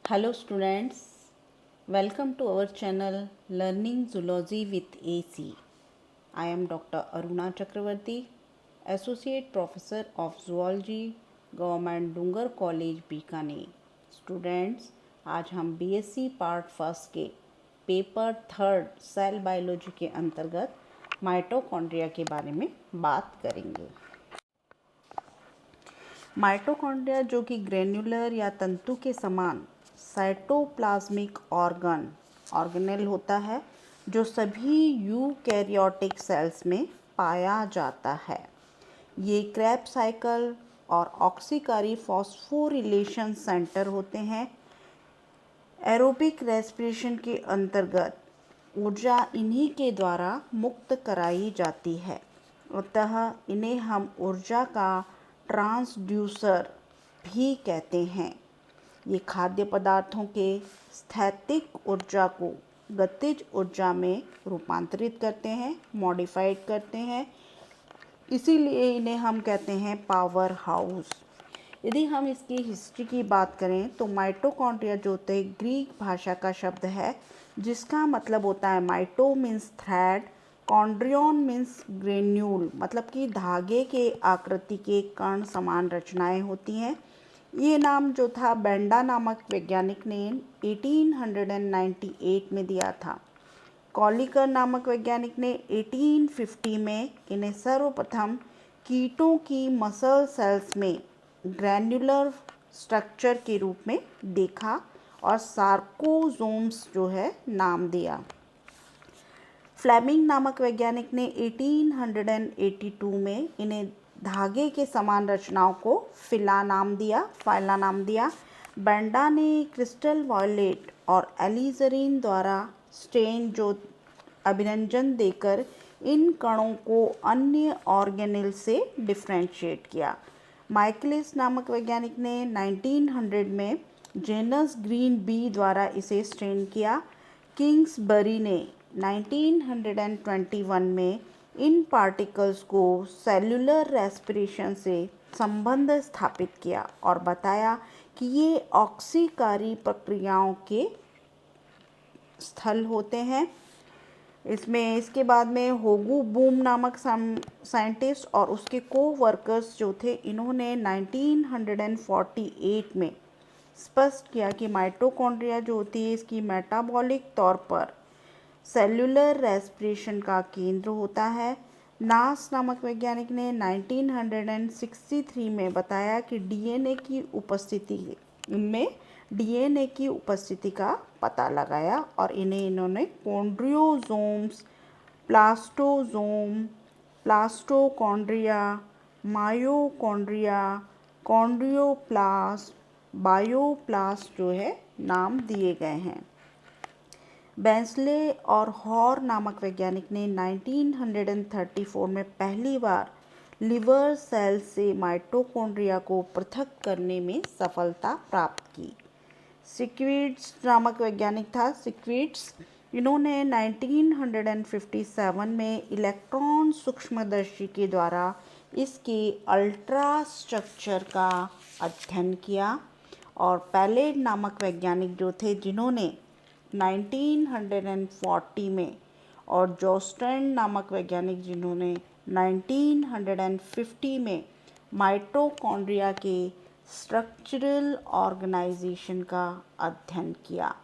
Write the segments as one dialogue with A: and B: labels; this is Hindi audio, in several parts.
A: Hello students, welcome to our channel Learning Zoology with AC. I am Dr. Aruna Chakravarti, Associate Professor of Zoology, Government Dungar College, Bikaner. Students, आज हम BSc पार्ट फर्स्ट के पेपर थर्ड सेल बायोलॉजी के अंतर्गत माइटोकॉन्ड्रिया के बारे में बात करेंगे. माइटोकॉन्ड्रिया जो कि ग्रेन्युलर या तंतु के समान साइटोप्लाज्मिक ऑर्गेनेल होता है जो सभी यूकैरियोटिक सेल्स में पाया जाता है. ये क्रेब्स साइकिल और ऑक्सीकारी फॉस्फोरिलेशन सेंटर होते हैं. एरोबिक रेस्पिरेशन के अंतर्गत ऊर्जा इन्हीं के द्वारा मुक्त कराई जाती है. अतः इन्हें हम ऊर्जा का ट्रांसड्यूसर भी कहते हैं. ये खाद्य पदार्थों के स्थैतिक ऊर्जा को गतिज ऊर्जा में रूपांतरित करते हैं, मॉडिफाइड करते हैं. इसीलिए इन्हें हम कहते हैं पावर हाउस. यदि हम इसकी हिस्ट्री की बात करें तो माइटोकॉन्ड्रिया जो होते हैं ग्रीक भाषा का शब्द है जिसका मतलब होता है माइटो मीन्स थ्रेड, कॉन्ड्रियन मीन्स ग्रेन्यूल मतलब कि धागे के आकृति के कण समान रचनाएं होती हैं. ये नाम जो था बेंडा नामक वैज्ञानिक ने 1898 में दिया था. कॉलिकर नामक वैज्ञानिक ने 1850 में इन्हें सर्वप्रथम कीटों की मसल सेल्स में ग्रैन्युलर स्ट्रक्चर के रूप में देखा और सार्कोजोम्स जो है नाम दिया. फ्लेमिंग नामक वैज्ञानिक ने 1882 में इन्हें धागे के समान रचनाओं को फाइला नाम दिया. बेंडा ने क्रिस्टल वायलेट और एलिजरीन द्वारा स्टेन जो अभिरंजन देकर इन कणों को अन्य ऑर्गेनेल से डिफ्रेंशिएट किया. माइकलिस नामक वैज्ञानिक ने 1900 में जेनस ग्रीन बी द्वारा इसे स्टेन किया. किंग्सबरी ने 1921 में इन पार्टिकल्स को सेलुलर रेस्पिरेशन से संबंध स्थापित किया और बताया कि ये ऑक्सीकारी प्रक्रियाओं के स्थल होते हैं. इसके बाद में होगू बूम नामक साइंटिस्ट और उसके को-वर्कर्स जो थे इन्होंने 1948 में स्पष्ट किया कि माइटोकॉन्ड्रिया जो होती है इसकी मेटाबॉलिक तौर पर सेलुलर रेस्पिरेशन का केंद्र होता है. नास नामक वैज्ञानिक ने 1963 में बताया कि डीएनए की उपस्थिति का पता लगाया और इन्होंने कॉन्ड्रियोसोम्स, प्लास्टोसोम, प्लास्टोकॉन्ड्रिया, मायोकॉन्ड्रिया, कॉन्ड्रियोप्लास्ट, बायोप्लास्ट जो है नाम दिए गए हैं. बेंसले और हॉर नामक वैज्ञानिक ने 1934 में पहली बार लिवर सेल से माइटोकॉन्ड्रिया को पृथक करने में सफलता प्राप्त की. सिक्विड्स नामक वैज्ञानिक था. इन्होंने 1957 में इलेक्ट्रॉन सूक्ष्मदर्शी के द्वारा इसके अल्ट्रा स्ट्रक्चर का अध्ययन किया. और पैलेट नामक वैज्ञानिक जो थे जिन्होंने 1940 में और जोस्टैंड नामक वैज्ञानिक जिन्होंने 1950 में माइटोकॉन्ड्रिया के स्ट्रक्चरल ऑर्गेनाइजेशन का अध्ययन किया.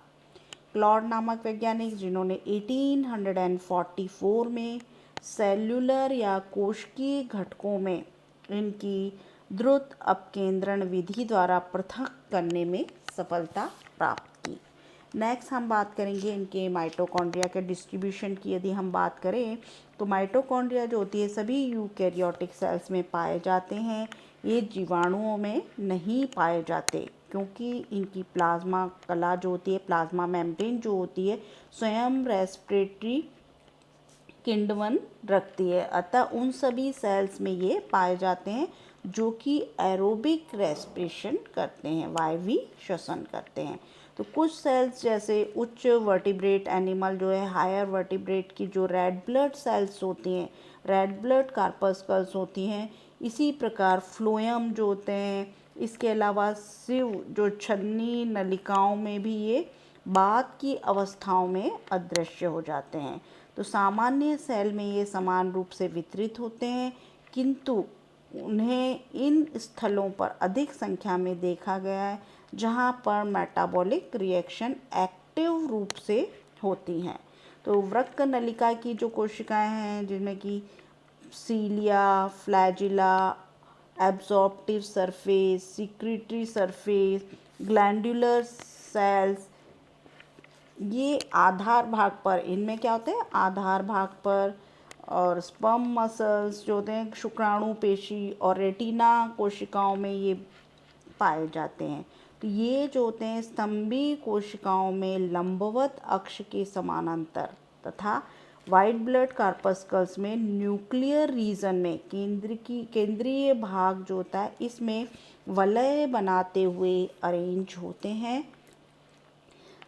A: क्लॉड नामक वैज्ञानिक जिन्होंने 1844 में सेल्युलर या कोशिकीय घटकों में इनकी द्रुत अपकेंद्रण विधि द्वारा पृथक करने में सफलता प्राप्त की. नेक्स्ट हम बात करेंगे इनके माइटोकॉन्ड्रिया के डिस्ट्रीब्यूशन की. यदि हम बात करें तो माइटोकॉन्ड्रिया जो होती है सभी यूकैरियोटिक सेल्स में पाए जाते हैं. ये जीवाणुओं में नहीं पाए जाते क्योंकि इनकी प्लाज्मा कला जो होती है, प्लाज्मा मेम्ब्रेन जो होती है स्वयं रेस्पिरेटरी किण्वन रखती है. अतः उन सभी सेल्स में ये पाए जाते हैं जो कि एरोबिक रेस्पिरेशन करते हैं, वायवीय श्वसन करते हैं. तो कुछ सेल्स जैसे उच्च वर्टिब्रेट एनिमल जो है हायर वर्टिब्रेट की जो रेड ब्लड सेल्स होती हैं, रेड ब्लड कार्पस्कल्स होती हैं. इसी प्रकार फ्लोएम जो होते हैं इसके अलावा शिव जो छन्नी नलिकाओं में भी ये बाद की अवस्थाओं में अदृश्य हो जाते हैं। तो सामान्य सेल में ये समान रूप से वितरित होते हैं, किंतु उन्हें इन स्थलों पर अधिक संख्या में देखा गया है जहाँ पर मेटाबॉलिक रिएक्शन एक्टिव रूप से होती हैं। तो वृक्क नलिका की जो कोशिकाएं हैं जिनमें कि cilia, flagella, absorptive surface, secretory surface, glandular cells, ये आधार भाग पर, इनमें क्या होते हैं आधार भाग पर, और स्पर्म मसल्स जो होते हैं शुक्राणु पेशी और रेटिना कोशिकाओं में ये पाए जाते हैं। तो ये जो होते हैं स्तंभी कोशिकाओं में लंबवत अक्ष के समानांतर तथा वाइट ब्लड कार्पस्कल्स में न्यूक्लियर रीजन में केंद्रीय भाग जो होता है इसमें वलय बनाते हुए अरेंज होते हैं।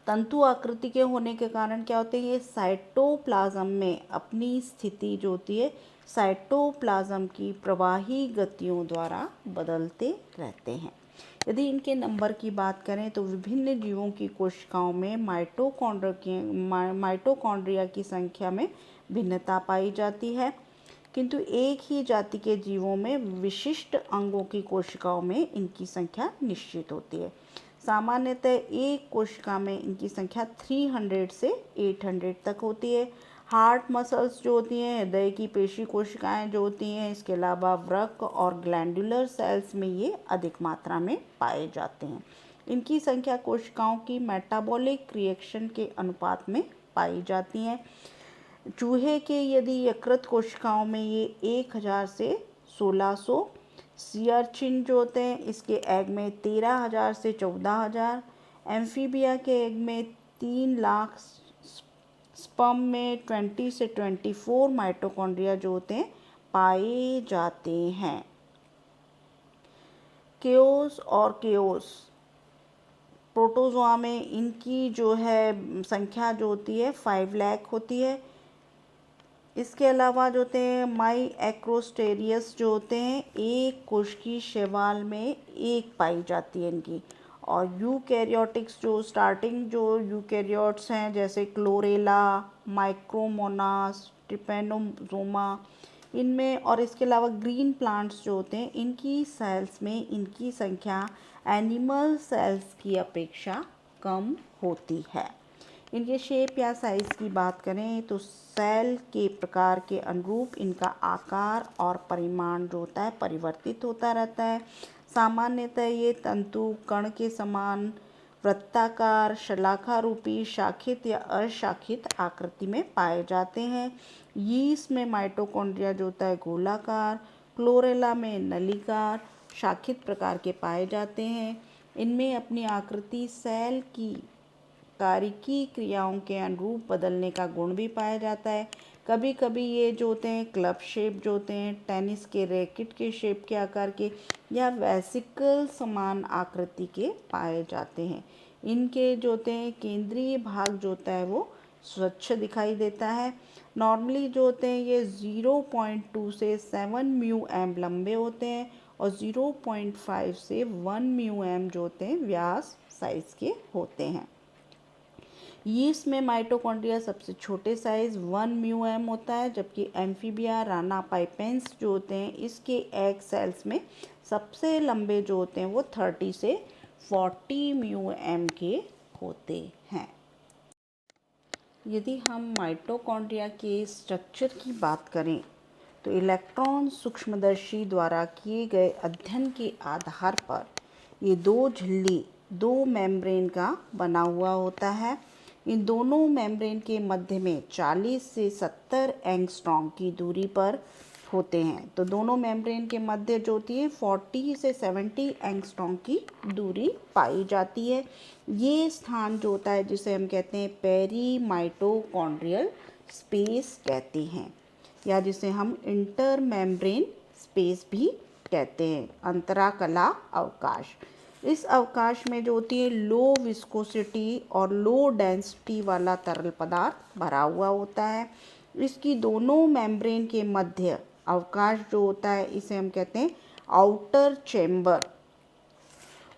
A: तंतु आकृति के होने के कारण क्या होते हैं ये साइटोप्लाज्म में अपनी स्थिति जो होती है साइटोप्लाज्म की प्रवाही गतियों द्वारा बदलते रहते हैं। यदि इनके नंबर की बात करें तो विभिन्न जीवों की कोशिकाओं में माइटोकॉन्ड्रिया की संख्या में भिन्नता पाई जाती है, किंतु एक ही जाति के जीवों में विशिष्ट अंगों की कोशिकाओं में इनकी संख्या निश्चित होती है। सामान्यतः एक कोशिका में इनकी संख्या 300 से 800 तक होती है। हार्ट मसल्स जो होती हैं, हृदय की पेशी कोशिकाएं जो होती हैं, इसके अलावा वृक्क और ग्लैंडुलर सेल्स में ये अधिक मात्रा में पाए जाते हैं। इनकी संख्या कोशिकाओं की मेटाबॉलिक रिएक्शन के अनुपात में पाई जाती हैं। चूहे के यदि यकृत कोशिकाओं में ये 1000 से 1600, सियाचिन जो होते हैं इसके एग में 13,000 से 14,000, एम्फीबिया के एग में 3 लाख, स्पर्म में 20 से 24 माइटोकॉन्ड्रिया जो होते हैं पाए जाते हैं। केओस और केओस प्रोटोजोआ में इनकी जो है संख्या जो होती है 5 लाख होती है। इसके अलावा जो होते हैं माई एक्रोस्टेरियस जो होते हैं एक कोशिकीय शैवाल में एक पाई जाती है इनकी। और यूकैरियोटिक्स जो स्टार्टिंग जो यूकैरियोट्स हैं जैसे क्लोरेला, माइक्रोमोनास, ट्रिपैनोसोमा, इनमें, और इसके अलावा ग्रीन प्लांट्स जो होते हैं इनकी सेल्स में इनकी संख्या एनिमल सेल्स की अपेक्षा कम होती है। इनके शेप या साइज़ की बात करें तो सेल के प्रकार के अनुरूप इनका आकार और परिमाण जो होता है परिवर्तित होता रहता है। सामान्यतः ये तंतु कण के समान वृत्ताकार, शलाकारूपी, शाखित या अशाखित आकृति में पाए जाते हैं। यीस्ट में माइटोकॉन्ड्रिया जो होता है गोलाकार, क्लोरेला में नलीकार, शाखित प्रकार के पाए जाते हैं। इनमें अपनी आकृति सेल की कारिकी क्रियाओं के अनुरूप बदलने का गुण भी पाया जाता है। कभी कभी ये जो होते हैं क्लब शेप जो होते हैं, टेनिस के रैकेट के शेप के आकार के या वेसिकल समान आकृति के पाए जाते हैं। इनके जो होते हैं केंद्रीय भाग जो होता है वो स्वच्छ दिखाई देता है। नॉर्मली जो होते हैं ये 0.2 से 7 म्यू एम लंबे होते हैं और 0.5 से 1 म्यू एम जो होते हैं व्यास साइज के होते हैं। यीस्ट में माइटोकॉन्ड्रिया सबसे छोटे साइज 1 म्यू एम होता है, जबकि एम्फीबिया, राना पाइपेंस जो होते हैं इसके एग सेल्स में सबसे लंबे जो होते हैं वो 30 से 40 म्यू एम के होते हैं। यदि हम माइटोकॉन्ड्रिया के स्ट्रक्चर की बात करें तो इलेक्ट्रॉन सूक्ष्मदर्शी द्वारा किए गए अध्ययन के आधार पर ये दो झिल्ली, दो मेम्ब्रेन का बना हुआ होता है। इन दोनों मेम्ब्रेन के मध्य में 40 से 70 एंगस्ट्रॉम की दूरी पर होते हैं। तो दोनों मेम्ब्रेन के मध्य जो होती है 40 से 70 एंगस्ट्रॉम की दूरी पाई जाती है। ये स्थान जो होता है जिसे हम कहते हैं पेरी माइटोकॉन्ड्रियल स्पेस कहते हैं, या जिसे हम इंटर मेम्ब्रेन स्पेस भी कहते हैं, अंतराकला अवकाश। इस अवकाश में जो होती है लो विस्कोसिटी और लो डेंसिटी वाला तरल पदार्थ भरा हुआ होता है। इसकी दोनों मेम्ब्रेन के मध्य अवकाश जो होता है इसे हम कहते हैं आउटर चेम्बर,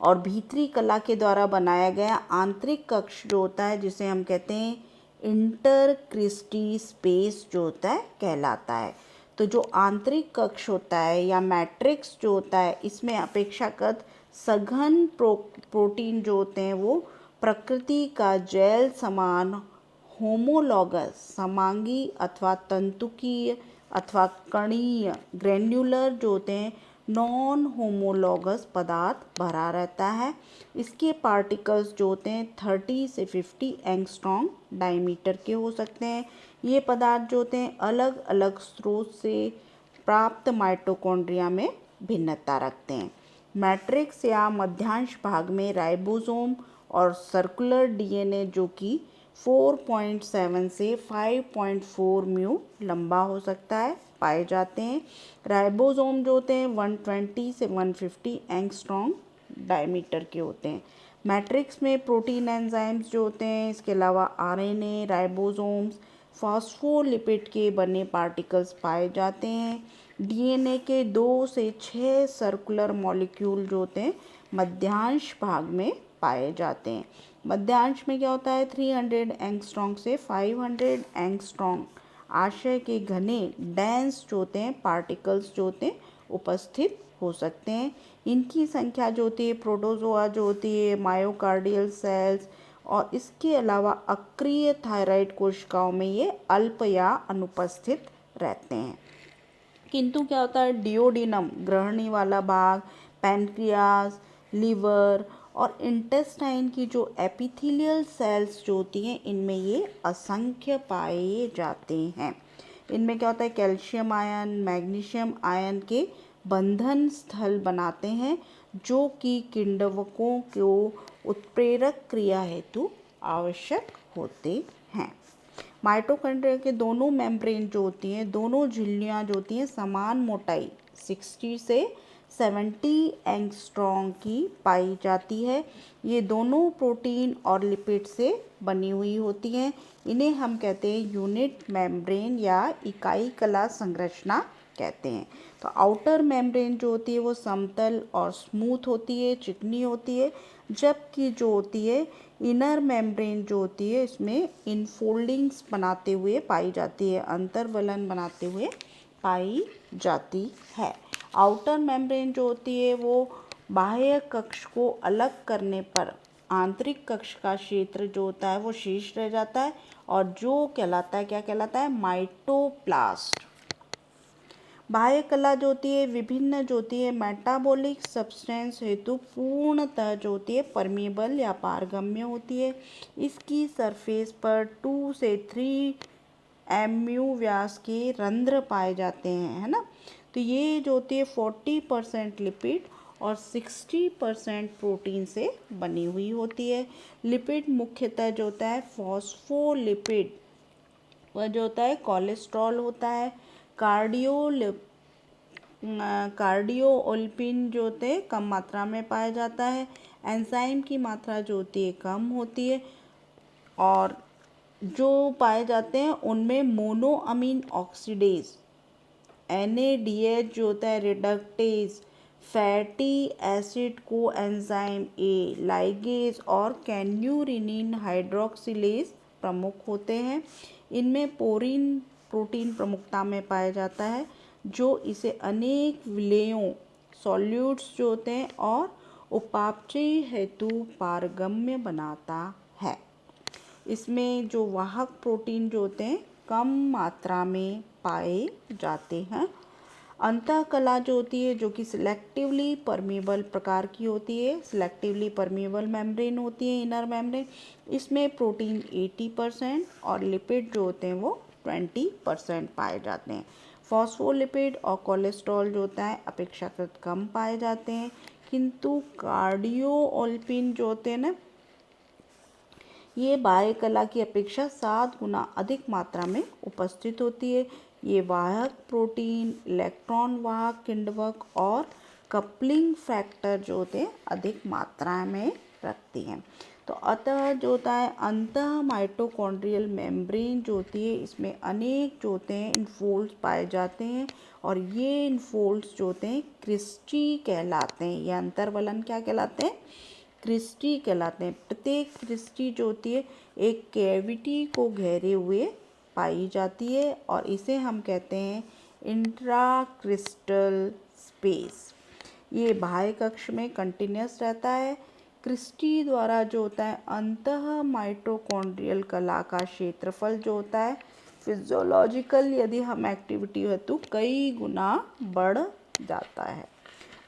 A: और भीतरी कला के द्वारा बनाया गया आंतरिक कक्ष जो होता है, जिसे हम कहते हैं इंटरक्रिस्टी स्पेस जो होता है कहलाता है। तो जो आंतरिक कक्ष होता है या मैट्रिक्स जो होता है, इसमें अपेक्षाकृत सघन प्रोटीन जो होते हैं वो प्रकृति का जेल समान होमोलॉगस समांगी अथवा तंतुकीय अथवा कणीय ग्रेन्युलर जो होते हैं नॉन होमोलॉगस पदार्थ भरा रहता है। इसके पार्टिकल्स जो होते हैं 30 से 50 एंगस्ट्रॉम डायमीटर के हो सकते हैं। ये पदार्थ जो होते हैं अलग अलग स्रोत से प्राप्त माइटोकॉन्ड्रिया में भिन्नता रखते हैं। मैट्रिक्स या मध्यांश भाग में राइबोसोम और सर्कुलर डीएनए जो कि 4.7 से 5.4 म्यू लंबा हो सकता है पाए जाते हैं। राइबोसोम जो होते हैं 120 से 150 एंगस्ट्रॉम डायमीटर के होते हैं। मैट्रिक्स में प्रोटीन एंजाइम्स जो होते हैं, इसके अलावा आरएनए, राइबोसोम्स, फॉस्फोलिपिड के बने पार्टिकल्स पाए जाते हैं। डीएनए के 2 से 6 सर्कुलर मॉलिक्यूल जो होते हैं मध्यांश भाग में पाए जाते हैं। मध्यांश में क्या होता है 300 एंगस्ट्रॉम से 500 एंगस्ट्रॉम आशय के घने डेंस जो होते हैं पार्टिकल्स जो होते हैं उपस्थित हो सकते हैं। इनकी संख्या जो होती है प्रोटोजोआ जो होती है, मायोकार्डियल सेल्स और इसके अलावा अक्रिय थायराइड कोशिकाओं में ये अल्प या अनुपस्थित रहते हैं। किंतु क्या होता है डिओडिनम ग्रहणी वाला भाग, पैनक्रियास, लीवर और इंटेस्टाइन की जो एपिथेलियल सेल्स जो होती हैं इनमें ये असंख्य पाए जाते हैं। इनमें क्या होता है कैल्शियम आयन, मैग्नीशियम आयन के बंधन स्थल बनाते हैं जो कि किण्वकों को उत्प्रेरक क्रिया हेतु आवश्यक होते हैं। माइटोकॉन्ड्रिया के दोनों मेम्ब्रेन जो होती हैं, दोनों झिल्लियाँ जो होती हैं समान मोटाई 60 से 70 एंगस्ट्रॉम की पाई जाती है। ये दोनों प्रोटीन और लिपिड से बनी हुई होती हैं। इन्हें हम कहते हैं यूनिट मेम्ब्रेन या इकाई कला संरचना कहते हैं। तो आउटर मेम्ब्रेन जो होती है वो समतल और स्मूथ होती है, चिकनी होती है, जबकि जो होती है इनर मेम्ब्रेन जो होती है इसमें इनफोल्डिंग्स बनाते हुए पाई जाती है, अंतर्वलन बनाते हुए पाई जाती है। आउटर मेम्ब्रेन जो होती है वो बाह्य कक्ष को अलग करने पर आंतरिक कक्ष का क्षेत्र जो होता है वो शेष रह जाता है और जो कहलाता है क्या कहलाता है माइटोप्लास्ट। बाह्य कला जो होती है विभिन्न जो होती है मेटाबॉलिक सब्सटेंस हेतु पूर्णतः जो होती है परमीबल या पारगम्य होती है। इसकी सरफेस पर 2 से 3 एमयू व्यास के रंध्र पाए जाते हैं, है ना। तो ये जो होती है 40% लिपिड और 60% प्रोटीन से बनी हुई होती है। लिपिड मुख्यतः जो होता है फॉस्फोलिपिड, वह जो होता है कोलेस्ट्रॉल होता है। कार्डियोलिपिन जो होते हैं कम मात्रा में पाया जाता है। एंजाइम की मात्रा जो होती है कम होती है और जो पाए जाते हैं उनमें मोनोअमीन ऑक्सीडेज, NADH जो होता है रिडक्टेज, फैटी एसिड को एंजाइम ए, लाइगेज और कैन्यूरिनिन हाइड्रोक्सिलेज प्रमुख होते हैं। इनमें पोरीन प्रोटीन प्रमुखता में पाया जाता है जो इसे अनेक विलेयों सॉल्यूट्स जो होते हैं और उपापचय हेतु पारगम्य बनाता है। इसमें जो वाहक प्रोटीन जो होते हैं कम मात्रा में पाए जाते हैं। अंतःकला जो होती है जो कि सिलेक्टिवली परमीबल प्रकार की होती है, सिलेक्टिवली परमीबल मेम्ब्रेन होती है इनर मेम्ब्रेन। इसमें प्रोटीन 80% और लिपिड जो होते हैं वो 20% पाए जाते हैं। फॉस्फोलिपिड और कोलेस्ट्रॉल जो होता है अपेक्षाकृत कम पाए जाते हैं, किंतु कार्डियोलिपिन जो होते हैं ना ये बाह्य कला की अपेक्षा 7 गुना अधिक मात्रा में उपस्थित होती है। ये वाहक प्रोटीन, इलेक्ट्रॉन वाहक किण्वक और कपलिंग फैक्टर जो होते हैं अधिक मात्रा में रखती हैं। तो अतः जो होता है अंतः माइटोकॉन्ड्रियल मेम्ब्रेन जो होती है इसमें अनेक जो होते हैं इनफोल्ड्स पाए जाते हैं और ये इनफोल्ड्स जो होते हैं क्रिस्टी कहलाते हैं। ये अंतर्वलन क्या कहलाते हैं? क्रिस्टी कहलाते हैं। प्रत्येक क्रिस्टी जो होती है एक कैविटी को घेरे हुए पाई जाती है और इसे हम कहते हैं इंट्राक्रिस्टल स्पेस। ये बाह्य कक्ष में कंटिन्यूस रहता है। क्रिस्टी द्वारा जो होता है अंतः माइटोकॉन्ड्रियल कला का क्षेत्रफल जो होता है फिजियोलॉजिकल यदि हम एक्टिविटी है तो कई गुना बढ़ जाता है।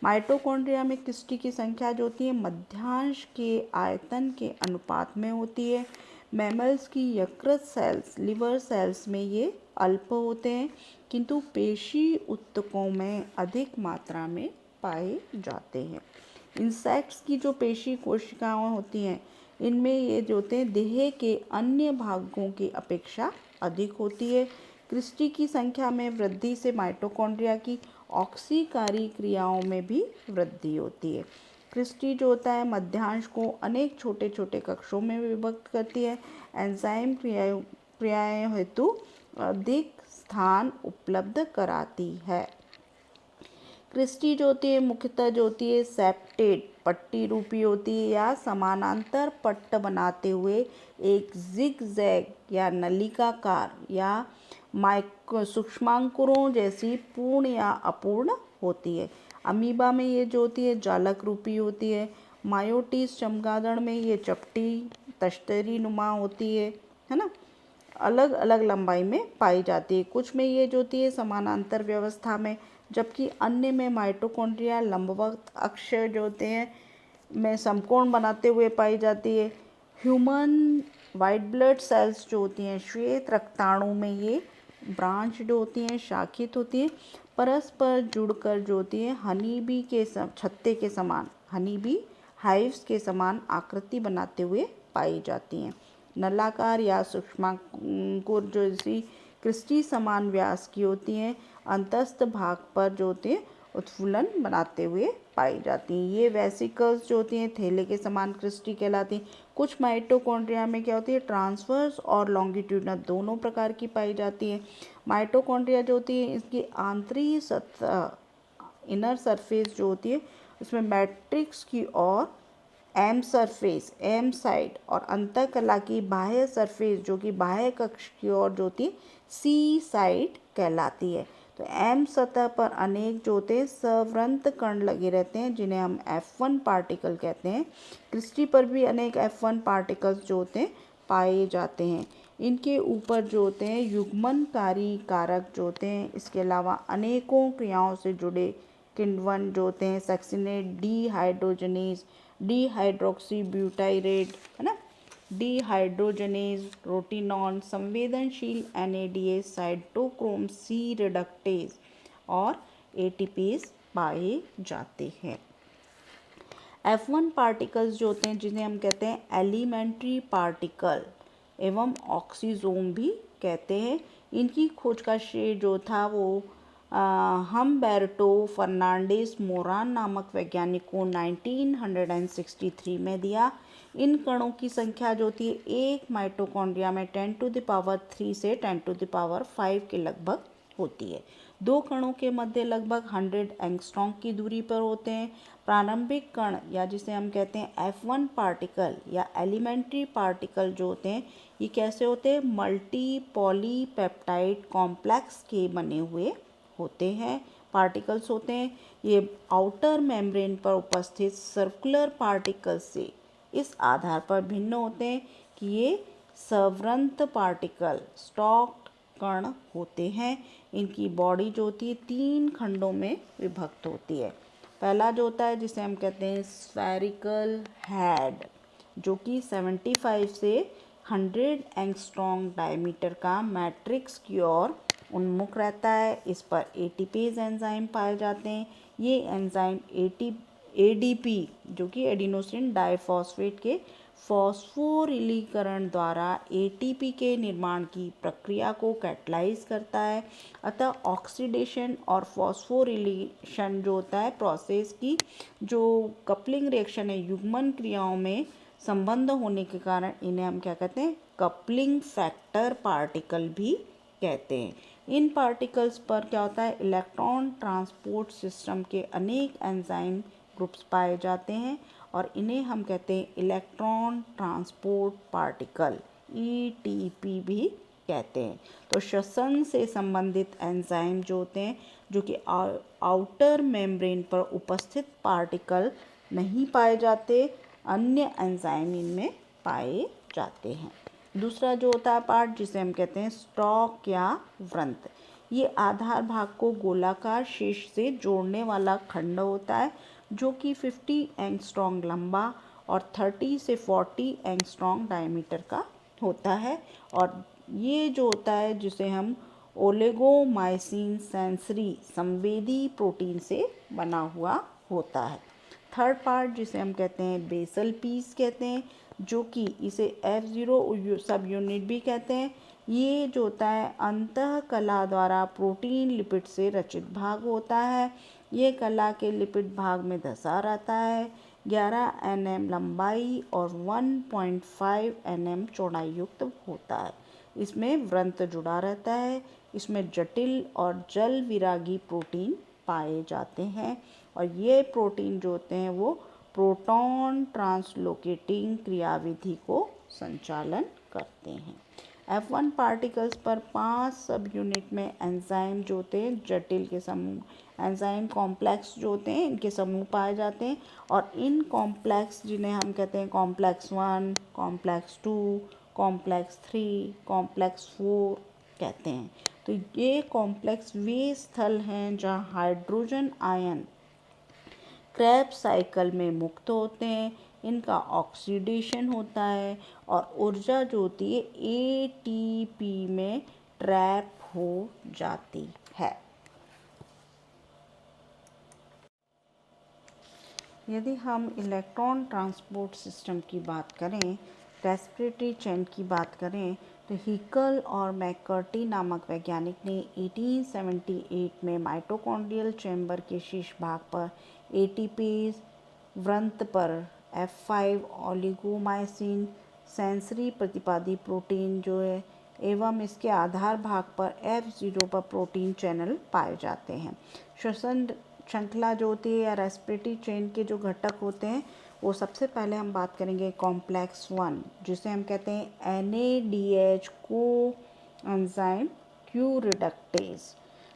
A: माइटोकॉन्ड्रिया में क्रिस्टी की संख्या जो होती है मध्यांश के आयतन के अनुपात में होती है। मैमल्स की यकृत सेल्स लिवर सेल्स में ये अल्प होते हैं किंतु पेशी ऊतकों में अधिक मात्रा में पाए जाते हैं। इंसेक्ट्स की जो पेशी कोशिकाएं होती हैं इनमें ये जो होते हैं देह के अन्य भागों की अपेक्षा अधिक होती है। क्रिस्टी की संख्या में वृद्धि से माइटोकॉन्ड्रिया की ऑक्सीकारी क्रियाओं में भी वृद्धि होती है। क्रिस्टी जो होता है मध्यांश को अनेक छोटे छोटे कक्षों में विभक्त करती है। एंजाइम क्रियाएं हेतु अधिक स्थान उपलब्ध कराती है। क्रिस्टी जो होती है मुख्यतः जो होती है सेप्टेड पट्टी रूपी होती है या समानांतर पट्ट बनाते हुए एक जिगजैग या नलिकाकार या सूक्ष्मांकुरों जैसी पूर्ण या अपूर्ण होती है। अमीबा में ये जो होती है जालक रूपी होती है। मायोटिस चमगादड़ में ये चपटी तश्तरी नुमा होती है ना, अलग अलग लंबाई में पाई जाती है। कुछ में ये जो होती है समानांतर व्यवस्था में, जबकि अन्य में माइटोकॉन्ड्रिया लंबवत अक्ष जो होते हैं में समकोण बनाते हुए पाई जाती है। ह्यूमन वाइट ब्लड सेल्स जो होती हैं श्वेत रक्ताणु में ये ब्रांच जो होती हैं शाखित होती हैं, परस्पर जुड़कर जो होती है हनी बी के छत्ते के समान हनी बी हाइव्स के समान आकृति बनाते हुए पाई जाती हैं। नलाकार या सूक्ष्मांकुर जो जैसी क्रिस्टी समान व्यास की होती हैं अंतस्थ भाग पर जो होते हैं उत्फुल्लन बनाते हुए पाई जाती हैं। ये वेसिकल्स जो होती हैं थैले के समान क्रिस्टी कहलाती हैं। कुछ माइटोकॉन्ड्रिया में क्या होती है ट्रांसवर्स और लॉन्गिट्यूडनल दोनों प्रकार की पाई जाती है। माइटोकॉन्ड्रिया जो होती है इसकी आंतरिक सतह इनर सरफेस जो होती है उसमें मैट्रिक्स की और एम सरफेस एम साइड और अंतःकला की बाह्य सरफेस जो कि बाह्य कक्ष की ओर जो होती है सी साइड कहलाती है। तो एम सतह पर अनेक जो होते हैं सवृंत कण लगे रहते हैं जिन्हें हम F1 पार्टिकल कहते हैं। क्रिस्टी पर भी अनेक F1 पार्टिकल्स जो होते हैं पाए जाते हैं। इनके ऊपर जो होते हैं युग्मनकारी कारक जो होते हैं, इसके अलावा अनेकों क्रियाओं से जुड़े किण्वन जो होते हैं सक्सिनेट डीहाइड्रोजनेज डीहाइड्रोक्सी ब्यूटाइरेट है ना, डीहाइड्रोजनेज रोटिनॉन संवेदनशील NADH साइटोक्रोम C रिडक्टेज और ATPase पाए जाते हैं। F1 पार्टिकल्स जो होते हैं जिन्हें हम कहते हैं एलिमेंट्री पार्टिकल एवं ऑक्सीजोम भी कहते हैं। इनकी खोज का श्रेय जो था वो हमबेर्टो फर्नांडिस मोरान नामक वैज्ञानिक को 1963 में दिया। इन कणों की संख्या जो थी एक माइटोकॉन्ड्रिया में 10⁻³ से 10⁻⁵ के लगभग होती है। दो कणों के मध्य लगभग 100 एंगस्ट्रॉम की दूरी पर होते हैं। प्रारंभिक कण या जिसे हम कहते हैं F1 पार्टिकल या एलिमेंट्री पार्टिकल जो होते हैं ये कैसे होते हैं मल्टी पॉलीपेप्टाइड कॉम्प्लेक्स के बने हुए होते हैं पार्टिकल्स होते हैं। ये आउटर मेम्ब्रेन पर उपस्थित सर्कुलर पार्टिकल्स से इस आधार पर भिन्न होते हैं कि ये सवृंत पार्टिकल स्टॉक्ड कण होते हैं। इनकी बॉडी जो होती है 3 खंडों में विभक्त होती है। पहला जो होता है जिसे हम कहते हैं स्फेरिकल हेड जो कि 75 से 100 एंगस्ट्रॉम डायमीटर का मैट्रिक्स की ओर उन्मुख रहता है। इस पर एटीपेज एंजाइम पाए जाते हैं। ये एंजाइम ADP जो कि एडिनोसिन डाइफॉस्फेट के फॉस्फोरिलीकरण द्वारा ATP के निर्माण की प्रक्रिया को कैटलाइज करता है। अतः ऑक्सीडेशन और फॉस्फोरिलेशन जो होता है प्रोसेस की जो कपलिंग रिएक्शन है युग्मन क्रियाओं में संबंध होने के कारण इन्हें हम क्या कहते हैं, कपलिंग फैक्टर पार्टिकल भी कहते हैं। इन पार्टिकल्स पर क्या होता है, इलेक्ट्रॉन ट्रांसपोर्ट सिस्टम के अनेक एंजाइम ग्रुप्स पाए जाते हैं और इन्हें हम कहते हैं इलेक्ट्रॉन ट्रांसपोर्ट पार्टिकल, ETP भी कहते हैं। तो श्वसन से संबंधित एंजाइम जो होते हैं, जो कि आउटर मेम्ब्रेन पर उपस्थित पार्टिकल नहीं पाए जाते, अन्य एंजाइम इनमें पाए जाते हैं। दूसरा जो होता है पार्ट, जिसे हम कहते हैं स्टॉक या वृंत, ये आधार भाग को गोलाकार शीर्ष से जोड़ने वाला खंड होता है, जो कि 50 एंगस्ट्रॉम लंबा और 30 से 40 एंगस्ट्रॉम डायमीटर का होता है। और ये जो होता है, जिसे हम ओलिगोमाइसिन सेंसरी संवेदी प्रोटीन से बना हुआ होता है। थर्ड पार्ट, जिसे हम कहते हैं बेसल पीस कहते हैं, जो कि इसे F0 सब यूनिट भी कहते हैं। ये जो होता है अंतः कला द्वारा प्रोटीन लिपिड से रचित भाग होता है। ये कला के लिपिड भाग में धंसा रहता है। 11 nm लंबाई और 1.5 nm चौड़ाई युक्त होता है। इसमें व्रंत जुड़ा रहता है। इसमें जटिल और जल विरागी प्रोटीन पाए जाते हैं और ये प्रोटीन जो होते हैं वो प्रोटॉन ट्रांसलोकेटिंग क्रियाविधि को संचालन करते हैं। F1 पार्टिकल्स पर 5 सब यूनिट में एंजाइम जो होते हैं जटिल के समूह, एंजाइम कॉम्प्लेक्स जो होते हैं इनके समूह पाए जाते हैं और इन कॉम्प्लेक्स, जिन्हें हम कहते हैं कॉम्प्लेक्स 1, कॉम्प्लेक्स 2, कॉम्प्लेक्स 3, कॉम्प्लेक्स 4 कहते हैं। तो ये कॉम्प्लेक्स वे स्थल हैं जहाँ हाइड्रोजन आयन क्रैब साइकिल में मुक्त होते हैं, इनका ऑक्सीडेशन होता है और ऊर्जा जो होती है ATP में ट्रैप हो जाती है। यदि हम इलेक्ट्रॉन ट्रांसपोर्ट सिस्टम की बात करें, रेस्पिरेटरी चेन की बात करें, तो हिकल और मैककर्टी नामक वैज्ञानिक ने 1878 में माइटोकॉन्ड्रियल चैम्बर के शीर्ष भाग पर ATPs, व्रंत पर F5 ओलिगोमाइसिन सेंसरी प्रतिपादी प्रोटीन जो है एवं इसके आधार भाग पर F0 पर प्रोटीन चैनल पाए जाते हैं। श्वसन श्रृंखला जो होती है या रेस्पिरेटरी चेन के जो घटक होते हैं, वो सबसे पहले हम बात करेंगे कॉम्प्लेक्स 1, जिसे हम कहते हैं NADH को एंजाइम क्यू रिडक्टेज।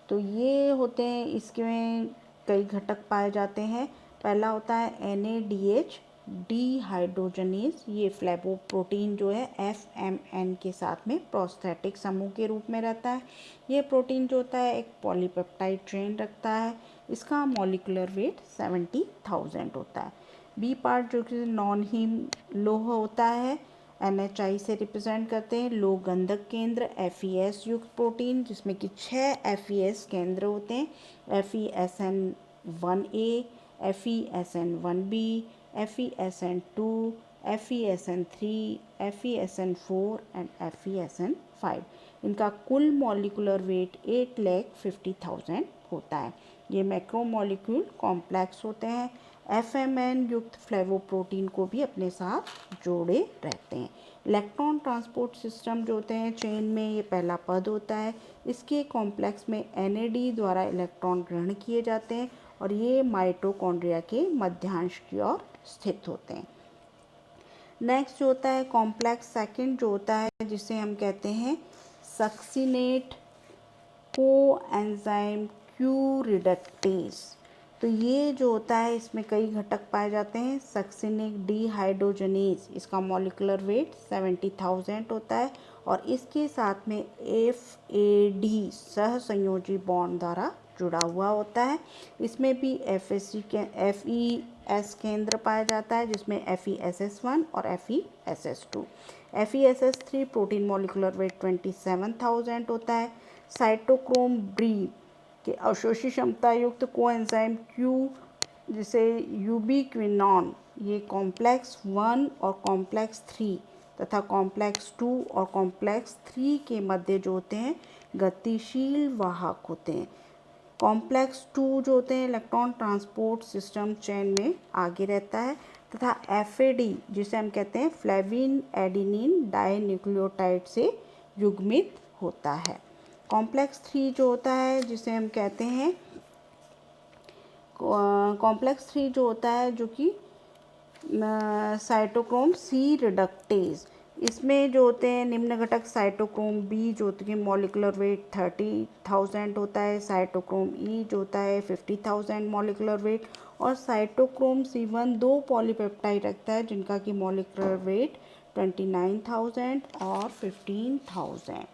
A: तो ये होते हैं, इसमें कई घटक पाए जाते हैं। पहला होता है NADH डिहाइड्रोजनेज, ये फ्लेवोप्रोटीन जो है FMN के साथ में प्रोस्थेटिक समूह के रूप में रहता है। ये प्रोटीन जो होता है एक पॉलीपेप्टाइड चेन रखता है। इसका मॉलिक्यूलर वेट 70,000 होता है। बी पार्ट जो कि नॉन हीम लोह होता है, NHI से रिप्रेजेंट करते हैं। लो गंधक केंद्र FES युक्त प्रोटीन, जिसमें कि 6 FES केंद्र होते हैं। FeSN1A, FeSN1B, FeSN2, FeSN3, FeSN4 and FeSN5। इनका कुल मॉलिक्यूलर वेट 8,50,000 होता है। ये मैक्रोमोलिक्यूल कॉम्प्लेक्स होते हैं। FMN युक्त फ्लेवोप्रोटीन को भी अपने साथ जोड़े रहते हैं। इलेक्ट्रॉन ट्रांसपोर्ट सिस्टम जो होते हैं चेन में, ये पहला पद होता है। इसके कॉम्प्लेक्स में NAD द्वारा इलेक्ट्रॉन ग्रहण किए जाते हैं और ये माइटोकॉन्ड्रिया के मध्यांश की ओर स्थित होते हैं। नेक्स्ट जो होता है कॉम्प्लेक्स सेकंड जो होता है, जिसे हम कहते हैं सक्सिनेट को एंजाइम क्यू रिडक्टेज। तो ये जो होता है इसमें कई घटक पाए जाते हैं। सक्सिनिक डिहाइड्रोजनेज, इसका मॉलिक्यूलर वेट 70,000 होता है और इसके साथ में FAD सह संयोजी बॉन्ड द्वारा जुड़ा हुआ होता है। इसमें भी FES केंद्र पाया जाता है, जिसमें FeSS1 और FeSS2। FeSS3 protein molecular weight 27,000 होता है। साइटोक्रोम बी के अवशोषी क्षमता युक्त कोएंजाइम क्यू, जिसे यूबिक्विनॉन, ये कॉम्प्लेक्स 1 और कॉम्प्लेक्स 3 तथा कॉम्प्लेक्स 2 और कॉम्प्लेक्स 3 के मध्य जो होते हैं गतिशील वाहक होते हैं। कॉम्प्लेक्स 2 जो होते हैं इलेक्ट्रॉन ट्रांसपोर्ट सिस्टम चेन में आगे रहता है। तथा FAD जिसे हम कहते हैं फ्लेविन एडिनिन डाइन्यूक्लियोटाइड से युग्मित होता है। कॉम्प्लेक्स 3 जो होता है जिसे हम कहते हैं कॉम्प्लेक्स 3 जो होता है जो कि साइटोक्रोम C रिडक्टेज, इसमें जो होते हैं निम्न घटक साइटोक्रोम B जो होती है मॉलिक्यूलर वेट 30,000 होता है, साइटोक्रोम E जो होता है 50,000 मॉलिक्यूलर वेट, और साइटोक्रोम C1 दो पॉलीपेप्टाइड रखता है जिनका कि मॉलिक्यूलर वेट 29,000 और 15,000।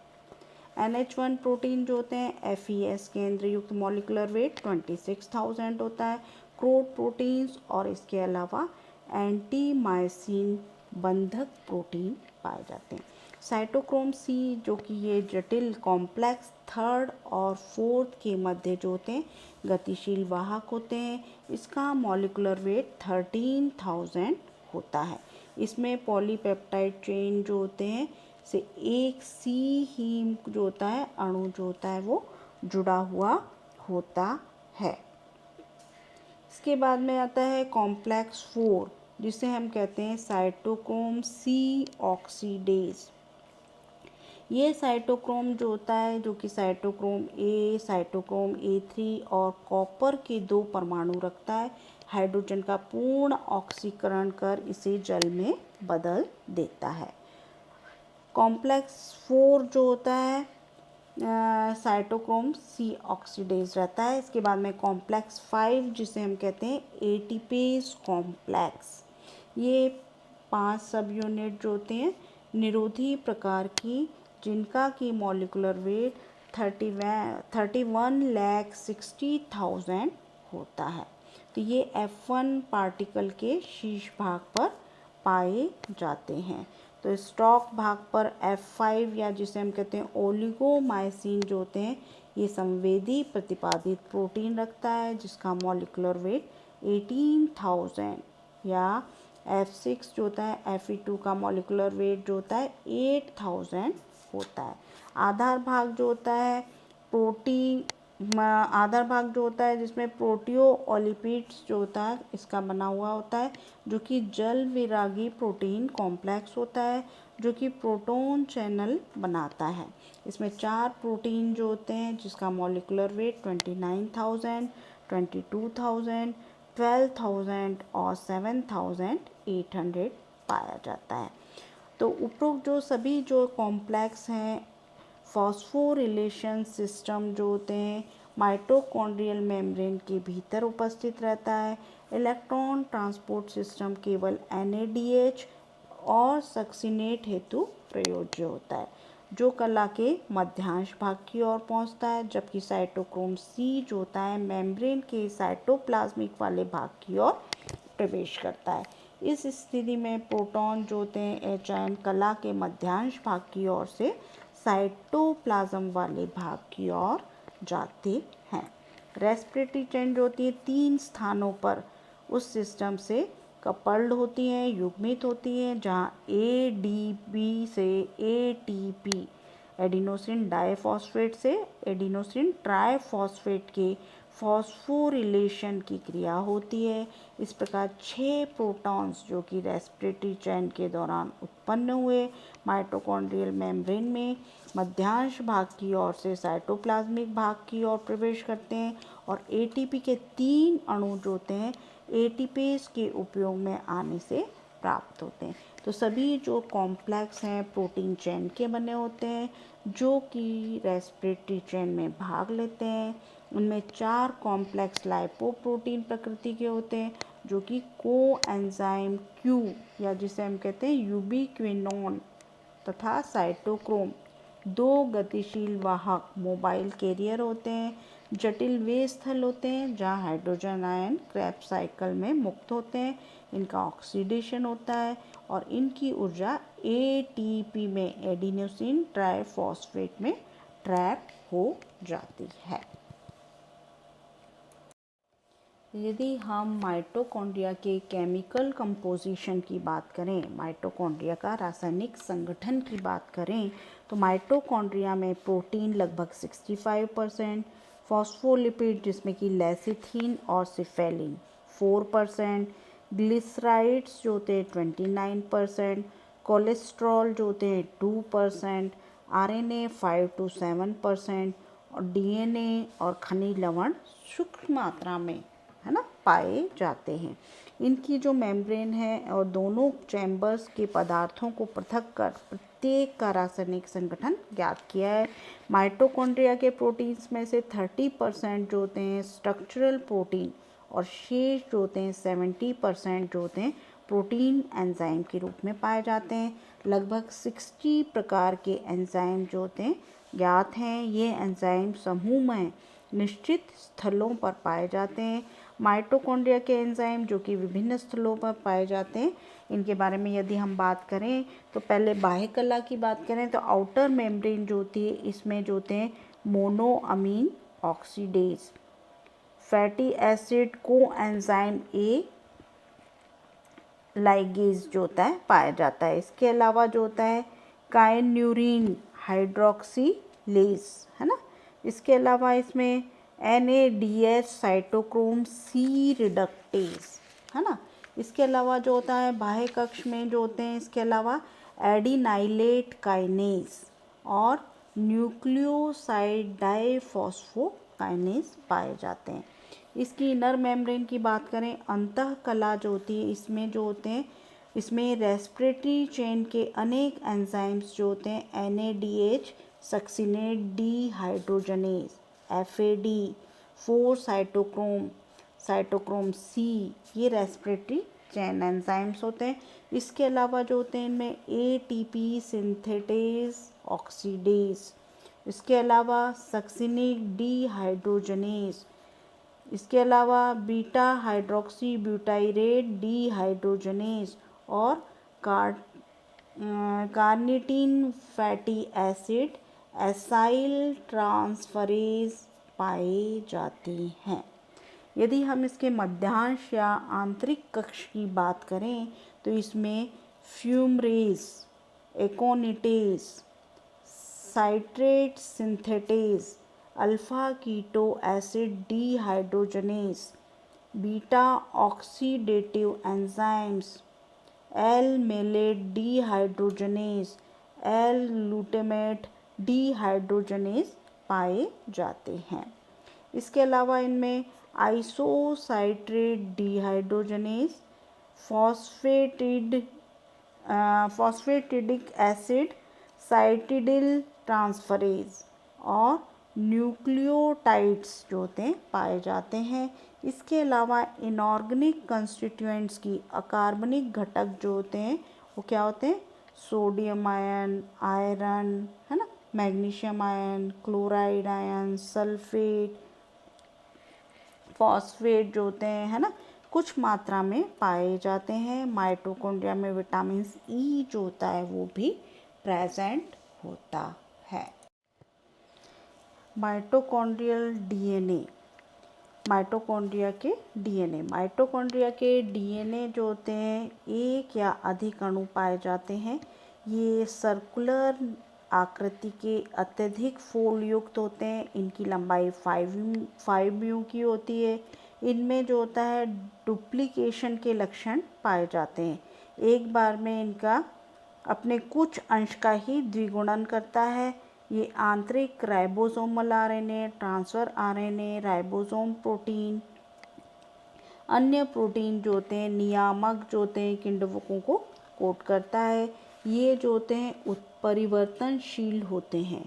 A: NH1 प्रोटीन जो होते हैं FES केंद्र युक्त मॉलिक्यूलर वेट 26,000 होता है। क्रोड प्रोटीन्स और इसके अलावा एंटीमायसिन बंधक प्रोटीन पाए जाते हैं। साइटोक्रोम C जो कि ये जटिल कॉम्प्लेक्स 3rd और 4th के मध्य जो होते हैं गतिशील वाहक होते हैं, इसका मॉलिक्यूलर वेट 13,000 होता है। इसमें पॉलीपेप्टाइड चेन जो होते हैं से एक C हीम जो होता है अणु जो होता है वो जुड़ा हुआ होता है। इसके बाद में आता है कॉम्प्लेक्स 4 जिसे हम कहते हैं साइटोक्रोम C ऑक्सीडेज। ये साइटोक्रोम जो होता है जो कि साइटोक्रोम A, साइटोक्रोम A3 और कॉपर के 2 परमाणु रखता है, हाइड्रोजन का पूर्ण ऑक्सीकरण कर इसे जल में बदल देता है। कॉम्प्लेक्स 4 जो होता है साइटोक्रोम C ऑक्सीडेज रहता है। इसके बाद में कॉम्प्लेक्स 5 जिसे हम कहते हैं एटीपेज कॉम्प्लेक्स, ये 5 सब यूनिट जो होते हैं निरोधी प्रकार की जिनका की मॉलिक्यूलर वेट 31,60,000 होता है। तो ये F1 पार्टिकल के शीर्ष भाग पर पाए जाते हैं। तो स्टॉक भाग पर F5 या जिसे हम कहते हैं ओलिगोमाइसिन जो होते हैं ये संवेदी प्रतिपादित प्रोटीन रखता है जिसका मॉलिक्यूलर वेट 18,000, या F6 जो होता है Fe2 का मॉलिक्यूलर वेट जो होता है 8,000 होता है। आधार भाग जो होता है आधार भाग जो होता है जिसमें प्रोटियोलिपिड्स जो होता है इसका बना हुआ होता है जो कि जल विरागी प्रोटीन कॉम्प्लेक्स होता है जो कि प्रोटॉन चैनल बनाता है। इसमें 4 प्रोटीन जो होते हैं जिसका मॉलिक्यूलर वेट 29,000, 22,000, 12,000 और 7,800 पाया जाता है। तो उपरोक्त जो सभी जो कॉम्प्लेक्स हैं फॉस्फोरिलेशन सिस्टम जो होते हैं माइटोकॉन्ड्रियल मेम्ब्रेन के भीतर उपस्थित रहता है। इलेक्ट्रॉन ट्रांसपोर्ट सिस्टम केवल NADH और सक्सिनेट हेतु प्रयोज्य होता है जो कला के मध्यांश भाग की ओर पहुंचता है, जबकि साइटोक्रोम C जो होता है मेम्ब्रेन के साइटोप्लाज्मिक वाले भाग की ओर प्रवेश करता है। इस स्थिति में प्रोटॉन जो होते हैं HIM कला के मध्यांश भाग की ओर से साइटोप्लाज्म वाले भाग की ओर जाते हैं। रेस्पिरेटरी चेन जो होती है 3 स्थानों पर उस सिस्टम से कपल्ड होती हैं, युग्मित होती हैं, जहाँ ADP से ATP एडिनोसिन डाइफॉस्फेट से एडिनोसिन ट्राइफॉस्फेट के फॉस्फोरिलेशन की क्रिया होती है। इस प्रकार 6 प्रोटॉन्स जो कि रेस्पिरेटरी चेन के दौरान उत्पन्न हुए माइटोकॉन्ड्रियल मेम्ब्रेन में मध्यांश भाग की ओर से साइटोप्लाज्मिक भाग की ओर प्रवेश करते हैं और ATP के 3 अणु जो होते हैं एटीपेज के उपयोग में आने से प्राप्त होते हैं। तो सभी जो कॉम्प्लेक्स हैं प्रोटीन चेन के बने होते हैं जो कि रेस्पिरेटरी चेन में भाग लेते हैं। उनमें 4 कॉम्प्लेक्स लाइपोप्रोटीन प्रकृति के होते हैं जो कि कोएंजाइम Q या जिसे हम कहते हैं यूबिक्विनोन तथा साइटोक्रोम 2 गतिशील वाहक मोबाइल कैरियर होते हैं। जटिल वे स्थल होते हैं जहाँ हाइड्रोजन आयन क्रेब्स साइकिल में मुक्त होते हैं, इनका ऑक्सीडेशन होता है और इनकी ऊर्जा ATP में एडिनोसिन ट्राइफॉस्फेट में ट्रैप हो जाती है। यदि हम माइटोकॉन्ड्रिया के केमिकल कंपोजिशन की बात करें, माइटोकॉन्ड्रिया का रासायनिक संगठन की बात करें, तो माइटोकॉन्ड्रिया में प्रोटीन लगभग 65%, फॉस्फोलिपिड जिसमें कि लेसिथिन और सिफेलिन 4%, ग्लिसराइड्स जो होते हैं 29%, कोलेस्ट्रॉल जो होते हैं 2%, आरएनए 5 to 7% और डीएनए और खनिज लवण सूक्ष्म मात्रा में, है ना, पाए जाते हैं। इनकी जो मेम्ब्रेन है और दोनों चैम्बर्स के पदार्थों को पृथक कर प्रत्येक का रासायनिक संगठन ज्ञात किया है। माइटोकॉन्ड्रिया के प्रोटीन्स में से 30% जो होते हैं स्ट्रक्चरल प्रोटीन और शेष जो होते हैं 70% जो होते हैं प्रोटीन एंजाइम के रूप में पाए जाते हैं। लगभग 60 प्रकार के एंजाइम जो होते हैं ज्ञात हैं। ये एंजाइम समूह में निश्चित स्थलों पर पाए जाते हैं। माइटोकॉन्ड्रिया के एंजाइम जो कि विभिन्न स्थलों पर पाए जाते हैं, इनके बारे में यदि हम बात करें तो पहले बाह्य कला की बात करें तो आउटर मेम्ब्रेन जो होती है इसमें जो होते हैं मोनोअमीन ऑक्सीडेज, फैटी एसिड को एंजाइम ए लाइगेज जो होता है पाया जाता है। इसके अलावा जो होता है काइन्यूरिन हाइड्रोक्सीलेज, है ना। इसके अलावा इसमें NADH साइटोक्रोम C रिडक्टेज, है ना। इसके अलावा जो होता है बाह्य कक्ष में जो होते हैं इसके अलावा एडिनाइलेट काइनेज और न्यूक्लियोसाइड डाइफॉस्फोकाइनेज पाए जाते हैं। इसकी इनर मेम्ब्रेन की बात करें, अंतःकला जो होती है इसमें जो होते हैं इसमें रेस्पिरेटरी चेन के अनेक एंजाइम्स जो होते हैं NADH succinate dehydrogenase, FAD, 4 cytochrome C, ये रेस्पिरेटरी चेन एंजाइम्स होते हैं। इसके अलावा जो होते हैं इनमें ATP सिंथेटेज ऑक्सीडेज, इसके अलावा सक्सिनिक डीहाइड्रोजनेज, इसके अलावा बीटा हाइड्रोक्सी ब्यूटाइरेट डीहाइड्रोजनेज और carnitine fatty acid acyl transferase पाए जाते हैं। यदि हम इसके मध्यांश या आंतरिक कक्ष की बात करें तो इसमें fumarase, aconitase, citrate synthetase, alpha keto acid dehydrogenase, beta oxidative enzymes, L malate dehydrogenase, L glutamate dehydrogenase पाए जाते हैं। इसके अलावा इनमें isocitrate dehydrogenase, phosphatidic acid cytidyl transferase और न्यूक्लियोटाइड्स जो होते हैं पाए जाते हैं। इसके अलावा इनऑर्गेनिक कंस्टिट्यूएंट्स की अकार्बनिक घटक जो होते हैं वो क्या होते हैं, सोडियम आयन, आयरन, है ना, magnesium ion, chloride ion, sulphate, phosphate जो होते हैं, है ना, कुछ मात्रा में पाए जाते हैं। माइटोकॉन्ड्रिया में विटामिन E जो होता है वो भी प्रेजेंट होता है। माइटोकॉन्ड्रियल डीएनए, माइटोकॉन्ड्रिया के डीएनए जो होते हैं एक या अधिक अणु पाए जाते हैं। ये सर्कुलर आकृति के अत्यधिक फोल्ड युक्त होते हैं। इनकी लंबाई 5 म्यू की होती है। इनमें जो होता है डुप्लीकेशन के लक्षण पाए जाते हैं। एक बार में इनका अपने कुछ अंश का ही द्विगुणन करता है। ये आंतरिक ribosomal RNA, transfer RNA, ribosome protein, अन्य प्रोटीन जो होते हैं नियामक जो होते हैं किण्वकों को कोड करता है। ये जो होते हैं उत्परिवर्तनशील होते हैं,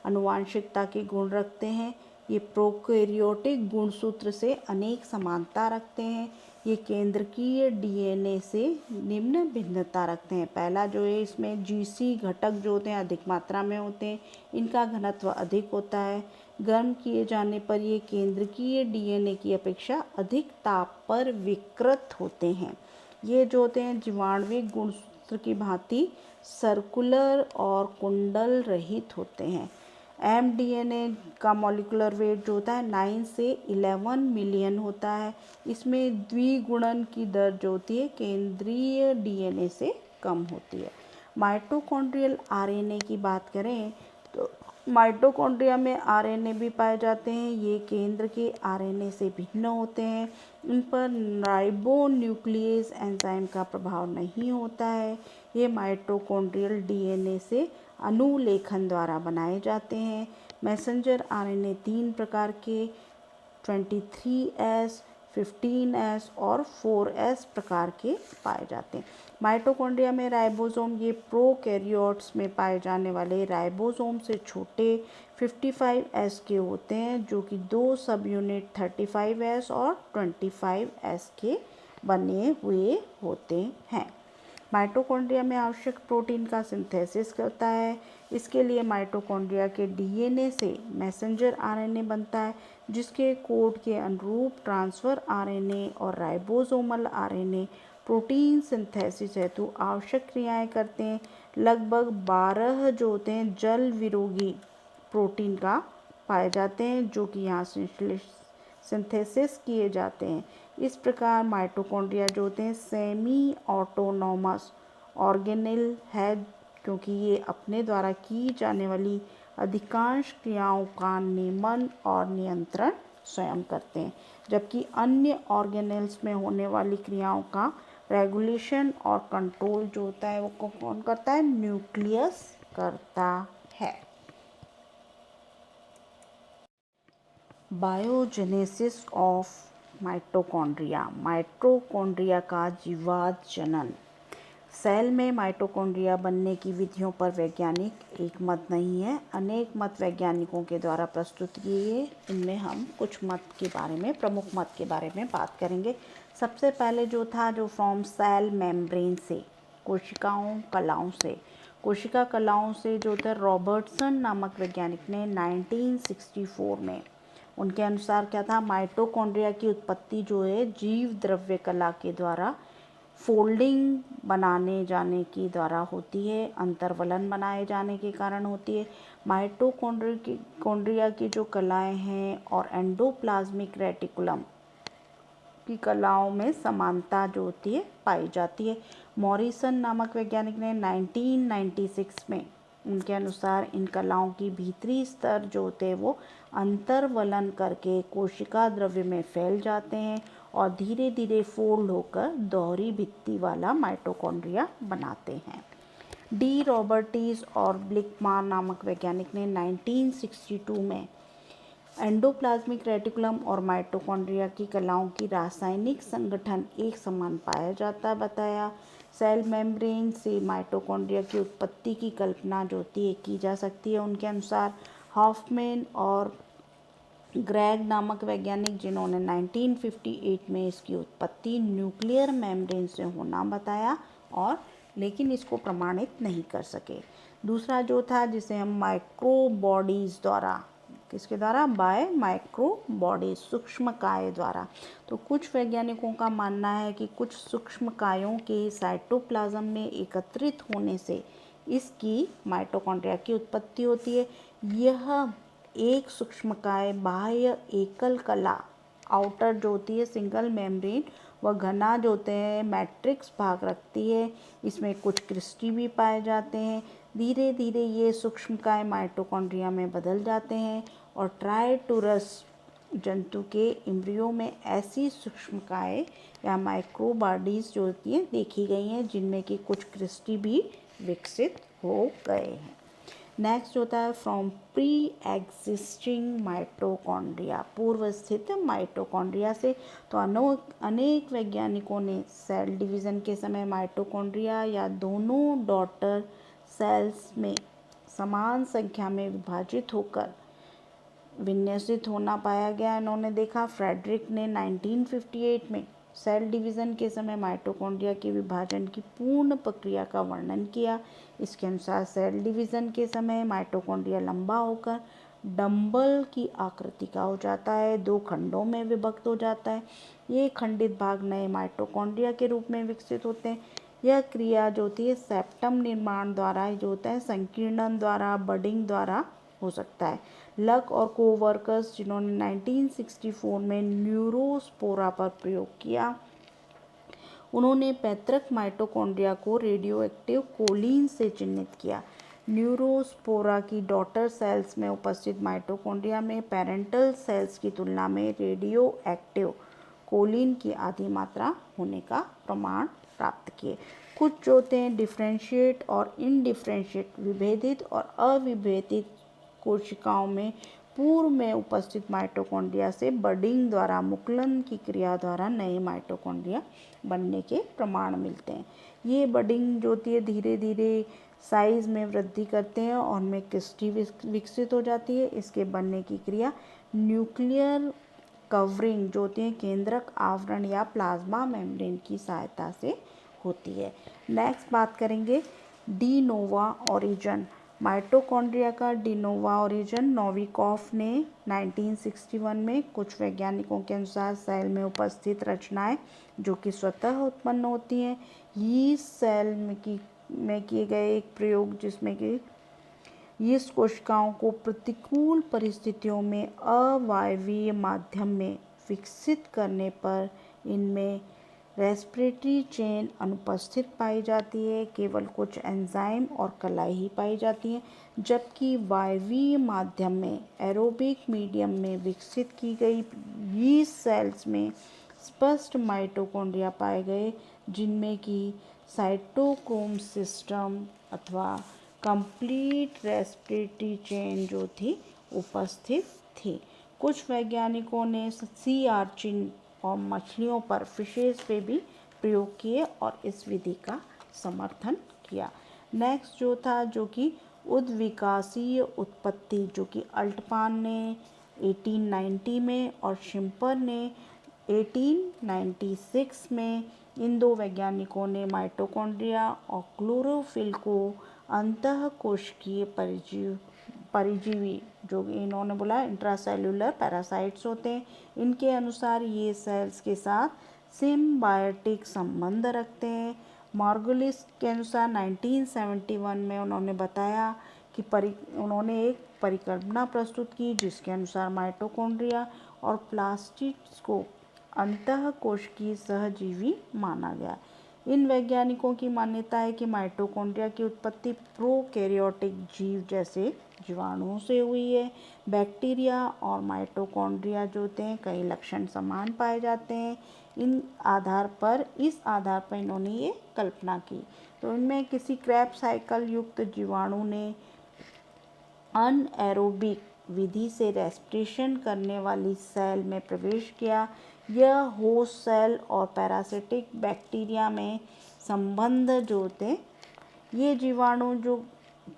A: आनुवंशिकता के गुण रखते हैं। ये प्रोकैरियोटिक गुणसूत्र से अनेक समानता रखते हैं। ये केंद्रकीय डीएनए से निम्न भिन्नता रखते हैं। पहला जो है इसमें GC घटक जो होते हैं अधिक मात्रा में होते हैं, इनका घनत्व अधिक होता है। गर्म किए जाने पर ये केंद्रकीय डीएनए की अपेक्षा अधिक ताप पर विकृत होते हैं। ये जो होते हैं जीवाणुविक गुणसूत्र की भांति सर्कुलर और कुंडल रहित होते हैं। mDNA का मॉलिक्यूलर वेट जो होता है 9 से 11 मिलियन होता है। इसमें द्विगुणन की दर जो होती है केंद्रीय डीएनए से कम होती है। माइटोकॉन्ड्रियल आरएनए की बात करें तो माइटोकॉन्ड्रिया में आरएनए भी पाए जाते हैं। ये केंद्र के आरएनए से भिन्न होते हैं। इन पर राइबोन्यूक्लियेज एंजाइम का प्रभाव नहीं होता है। ये माइटोकॉन्ड्रियल डीएनए से अनुलेखन द्वारा बनाए जाते हैं। मैसेंजर आरएनए 3 प्रकार के 23S, 15S और 4S प्रकार के पाए जाते हैं। माइटोकॉन्ड्रिया में राइबोसोम ये प्रोकैरियोट्स में पाए जाने वाले राइबोसोम से छोटे 55S के होते हैं, जो कि 2 सब यूनिट 35S और 25S के बने हुए होते हैं। माइटोकॉन्ड्रिया में आवश्यक प्रोटीन का सिंथेसिस करता है। इसके लिए माइटोकॉन्ड्रिया के डीएनए से मैसेंजर आरएनए बनता है, जिसके कोड के अनुरूप ट्रांसफर आरएनए और राइबोसोमल आरएनए प्रोटीन सिंथेसिस हेतु आवश्यक क्रियाएं करते हैं। लगभग 12 जो होते हैं जल विरोधी प्रोटीन का पाए जाते हैं, जो कि यहाँ सिंथेसिस किए जाते हैं। इस प्रकार माइटोकॉन्ड्रिया जो होते हैं सेमी ऑटोनॉमस ऑर्गेनेल है, क्योंकि ये अपने द्वारा की जाने वाली अधिकांश क्रियाओं का नियमन और नियंत्रण स्वयं करते हैं, जबकि अन्य ऑर्गेनेल्स में होने वाली क्रियाओं का रेगुलेशन और कंट्रोल जो होता है वो कौन करता है? न्यूक्लियस करता है। Biogenesis of mitochondria. माइटोकॉन्ड्रिया का जीवात जनन। सेल में माइटोकॉन्ड्रिया बनने की विधियों पर वैज्ञानिक एक मत नहीं है। अनेक मत वैज्ञानिकों के द्वारा प्रस्तुत किए गए। इनमें हम कुछ मत के बारे में, प्रमुख मत के बारे में बात करेंगे। सबसे पहले जो था, जो फ्रॉम सेल मेम्ब्रेन से, कोशिकाओं कलाओं से, कोशिका कलाओं से जो था रॉबर्टसन नामक वैज्ञानिक ने 1964 में, उनके अनुसार क्या था, माइटोकॉन्ड्रिया की उत्पत्ति जो है जीव द्रव्य कला के द्वारा फोल्डिंग बनाने जाने के द्वारा होती है, अंतर्वलन बनाए जाने के कारण होती है। माइटोकॉन्ड्रिया की जो कलाएं हैं और एंडोप्लाज्मिक रेटिकुलम की कलाओं में समानता जो होती है पाई जाती है। मॉरिसन नामक वैज्ञानिक ने 1996 में, उनके अनुसार इन कलाओं की भीतरी स्तर जो होते हैं वो अंतर्वलन करके कोशिका द्रव्य में फैल जाते हैं और धीरे धीरे फोल्ड होकर दोहरी भित्ति वाला माइटोकॉन्ड्रिया बनाते हैं। डी रॉबर्टिस और ब्लिकमान नामक वैज्ञानिक ने 1962 में एंडोप्लाज्मिक रेटिकुलम और माइटोकॉन्ड्रिया की कलाओं की रासायनिक संगठन एक समान पाया जाता बताया। सेल मेम्ब्रेन से माइटोकॉन्ड्रिया की उत्पत्ति की कल्पना जो होती है की जा सकती है। उनके अनुसार हॉफमैन और ग्रेग नामक वैज्ञानिक, जिन्होंने 1958 में इसकी उत्पत्ति न्यूक्लियर मेम्ब्रेन से होना बताया, और लेकिन इसको प्रमाणित नहीं कर सके। दूसरा जो था, जिसे हम माइक्रोबॉडीज़ द्वारा, किसके द्वारा? बाय माइक्रोबॉडीज, सूक्ष्मकाय द्वारा। तो कुछ वैज्ञानिकों का मानना है कि कुछ सूक्ष्मकायों के साइटोप्लाज्म में एकत्रित होने से इसकी माइटोकॉन्ड्रिया की उत्पत्ति होती है। यह एक सूक्ष्मकाय बाह्य एकल कला, आउटर जो होती है सिंगल मेम्ब्रेन, व घना जो होते हैं मैट्रिक्स भाग रखती है। इसमें कुछ क्रिस्टी भी पाए जाते हैं। धीरे धीरे ये सूक्ष्मकाय माइटोकॉन्ड्रिया में बदल जाते हैं और ट्राइटोरस जंतु के एम्ब्रियो में ऐसी सूक्ष्मकाय या माइक्रोबॉडीज जो होती हैं देखी गई हैं, जिनमें कि कुछ क्रिस्टी भी विकसित हो गए हैं। नेक्स्ट होता है फ्रॉम प्री एग्जिस्टिंग माइटोकॉन्ड्रिया, पूर्व स्थित माइटोकॉन्ड्रिया से। तो अनेक वैज्ञानिकों ने सेल डिवीज़न के समय माइटोकॉन्ड्रिया या दोनों डॉटर सेल्स में समान संख्या में विभाजित होकर विन्यासित होना पाया गया। इन्होंने देखा, फ्रेडरिक ने 1958 में सेल डिवीज़न के समय माइटोकॉन्ड्रिया के विभाजन की पूर्ण प्रक्रिया का वर्णन किया। इसके अनुसार सेल डिवीज़न के समय माइटोकॉन्ड्रिया लंबा होकर डंबल की आकृति का हो जाता है, 2 खंडों में विभक्त हो जाता है। ये खंडित भाग नए माइटोकॉन्ड्रिया के रूप में विकसित होते हैं। यह क्रिया जो होती है सेप्टम निर्माण द्वारा जो होता है, संकीर्णन द्वारा, बडिंग द्वारा हो सकता है। लक और कोवर्कर्स, जिन्होंने 1964 में न्यूरोस्पोरा पर प्रयोग किया, उन्होंने पैतृक माइटोकॉन्ड्रिया को रेडियोएक्टिव कोलिन से चिन्हित किया। न्यूरोस्पोरा की डॉटर सेल्स में उपस्थित माइटोकॉन्ड्रिया में पेरेंटल सेल्स की तुलना में रेडियो एक्टिव कोलिन की आधी मात्रा होने का प्रमाण प्राप्त किए। कुछ जो होते हैं डिफ्रेंशिएट और इनडिफ्रेंशिएट विभेदित और अविभेदित कोशिकाओं में पूर्व में उपस्थित माइटोकॉन्ड्रिया से बडिंग द्वारा मुकुलन की क्रिया द्वारा नए माइटोकॉन्ड्रिया बनने के प्रमाण मिलते हैं। ये बडिंग जो होती है धीरे धीरे साइज में वृद्धि करते हैं और उनमें क्रिस्टी विकसित हो जाती है। इसके बनने की क्रिया न्यूक्लियर कवरिंग जो होती है केंद्रक आवरण या प्लाज्मा मेम्ब्रेन की सहायता से होती है। नेक्स्ट बात करेंगे डी नोवा ओरिजिन। माइटोकॉन्ड्रिया का डी नोवा ओरिजिन नोविकोफ ने 1961 में कुछ वैज्ञानिकों के अनुसार सेल में उपस्थित रचनाएं जो कि स्वतः उत्पन्न होती हैं यीस्ट सेल में किए गए एक प्रयोग जिसमें कि यीस्ट कोशिकाओं को प्रतिकूल परिस्थितियों में अवायवीय माध्यम में विकसित करने पर इनमें रेस्पिरेटरी चेन अनुपस्थित पाई जाती है। केवल कुछ एंजाइम और कलाई ही पाई जाती हैं, जबकि वायवीय माध्यम में एरोबिक मीडियम में विकसित की गई यीस्ट सेल्स में स्पष्ट माइटोकॉन्ड्रिया पाए गए जिनमें कि साइटोक्रोम सिस्टम अथवा कंप्लीट रेस्पिरेटरी चेन जो थी उपस्थित थी। कुछ वैज्ञानिकों ने सी आर्चिन और मछलियों पर फिशेस पे भी प्रयोग किए और इस विधि का समर्थन किया। नेक्स्ट जो था जो कि उद्विकासीय उत्पत्ति जो कि अल्टपान ने 1890 में और शिम्पर ने 1896 में इन दो वैज्ञानिकों ने माइटोकॉन्ड्रिया और क्लोरोफिल को अंतःकोशिकीय परिजीवी जो इन्होंने बोला इंट्रासेल्युलर पैरासाइट्स होते हैं। इनके अनुसार ये सेल्स के साथ सिम्बायोटिक संबंध रखते हैं। मार्गुलिस के अनुसार 1971 में उन्होंने बताया कि उन्होंने एक परिकल्पना प्रस्तुत की जिसके अनुसार माइटोकॉन्ड्रिया और प्लास्टिड्स को अंतःकोशिकीय सहजीवी माना गया। इन वैज्ञानिकों की मान्यता है कि माइटोकॉन्ड्रिया की उत्पत्ति प्रोकैरियोटिक जीव जैसे जीवाणुओं से हुई है। बैक्टीरिया और माइटोकॉन्ड्रिया जो होते हैं कई लक्षण समान पाए जाते हैं। इस आधार पर इन्होंने ये कल्पना की। तो इनमें किसी क्रैब साइकिल युक्त जीवाणु ने अनएरोबिक विधि से रेस्पिरेशन करने वाली सेल में प्रवेश किया। यह होस्ट सेल और पैरासिटिक बैक्टीरिया में संबंध जो होते ये जीवाणु जो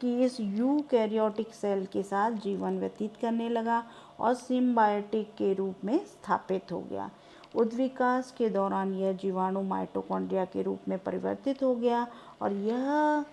A: कि इस यूकैरियोटिक सेल के साथ जीवन व्यतीत करने लगा और सिम्बायोटिक के रूप में स्थापित हो गया। उद्विकास के दौरान यह जीवाणु माइटोकॉन्ड्रिया के रूप में परिवर्तित हो गया और यह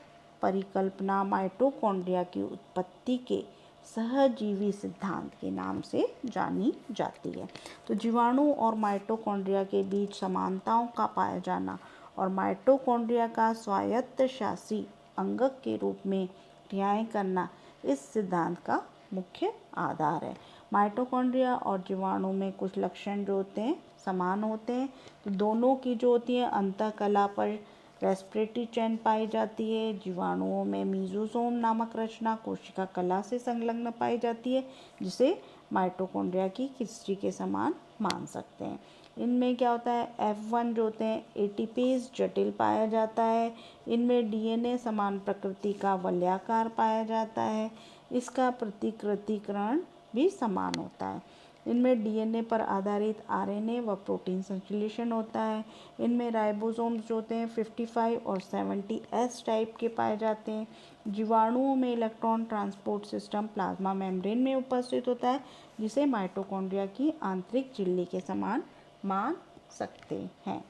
A: परिकल्पना माइटोकॉन्ड्रिया की उत्पत्ति के सहजीवी सिद्धांत के नाम से जानी जाती है। तो जीवाणु और माइटोकॉन्ड्रिया के बीच समानताओं का पाया जाना और माइटोकॉन्ड्रिया का स्वायत्तशासी अंगक के रूप में क्रियाएं करना इस सिद्धांत का मुख्य आधार है। माइटोकॉन्ड्रिया और जीवाणु में कुछ लक्षण जो होते हैं समान होते हैं। तो दोनों की जो होती है अंतःकला पर रेस्पिरेटरी चेन पाई जाती है। जीवाणुओं में मीजोसोम नामक रचना कोशिका कला से संलग्न पाई जाती है जिसे माइटोकॉन्ड्रिया की क्रिस्टी के समान मान सकते हैं। इनमें क्या होता है F1 जो होते हैं एटीपेज जटिल पाया जाता है। इनमें डीएनए समान प्रकृति का वलयाकार पाया जाता है। इसका प्रतिकृतिकरण भी समान होता है। इनमें डीएनए पर आधारित आरएनए व प्रोटीन संश्लेषण होता है। इनमें राइबोसोम्स जो होते हैं 55 और 70S टाइप के पाए जाते हैं। जीवाणुओं में electron transport system plasma membrane में उपस्थित होता है जिसे माइटोकॉन्ड्रिया की आंतरिक झिल्ली के समान मान सकते हैं।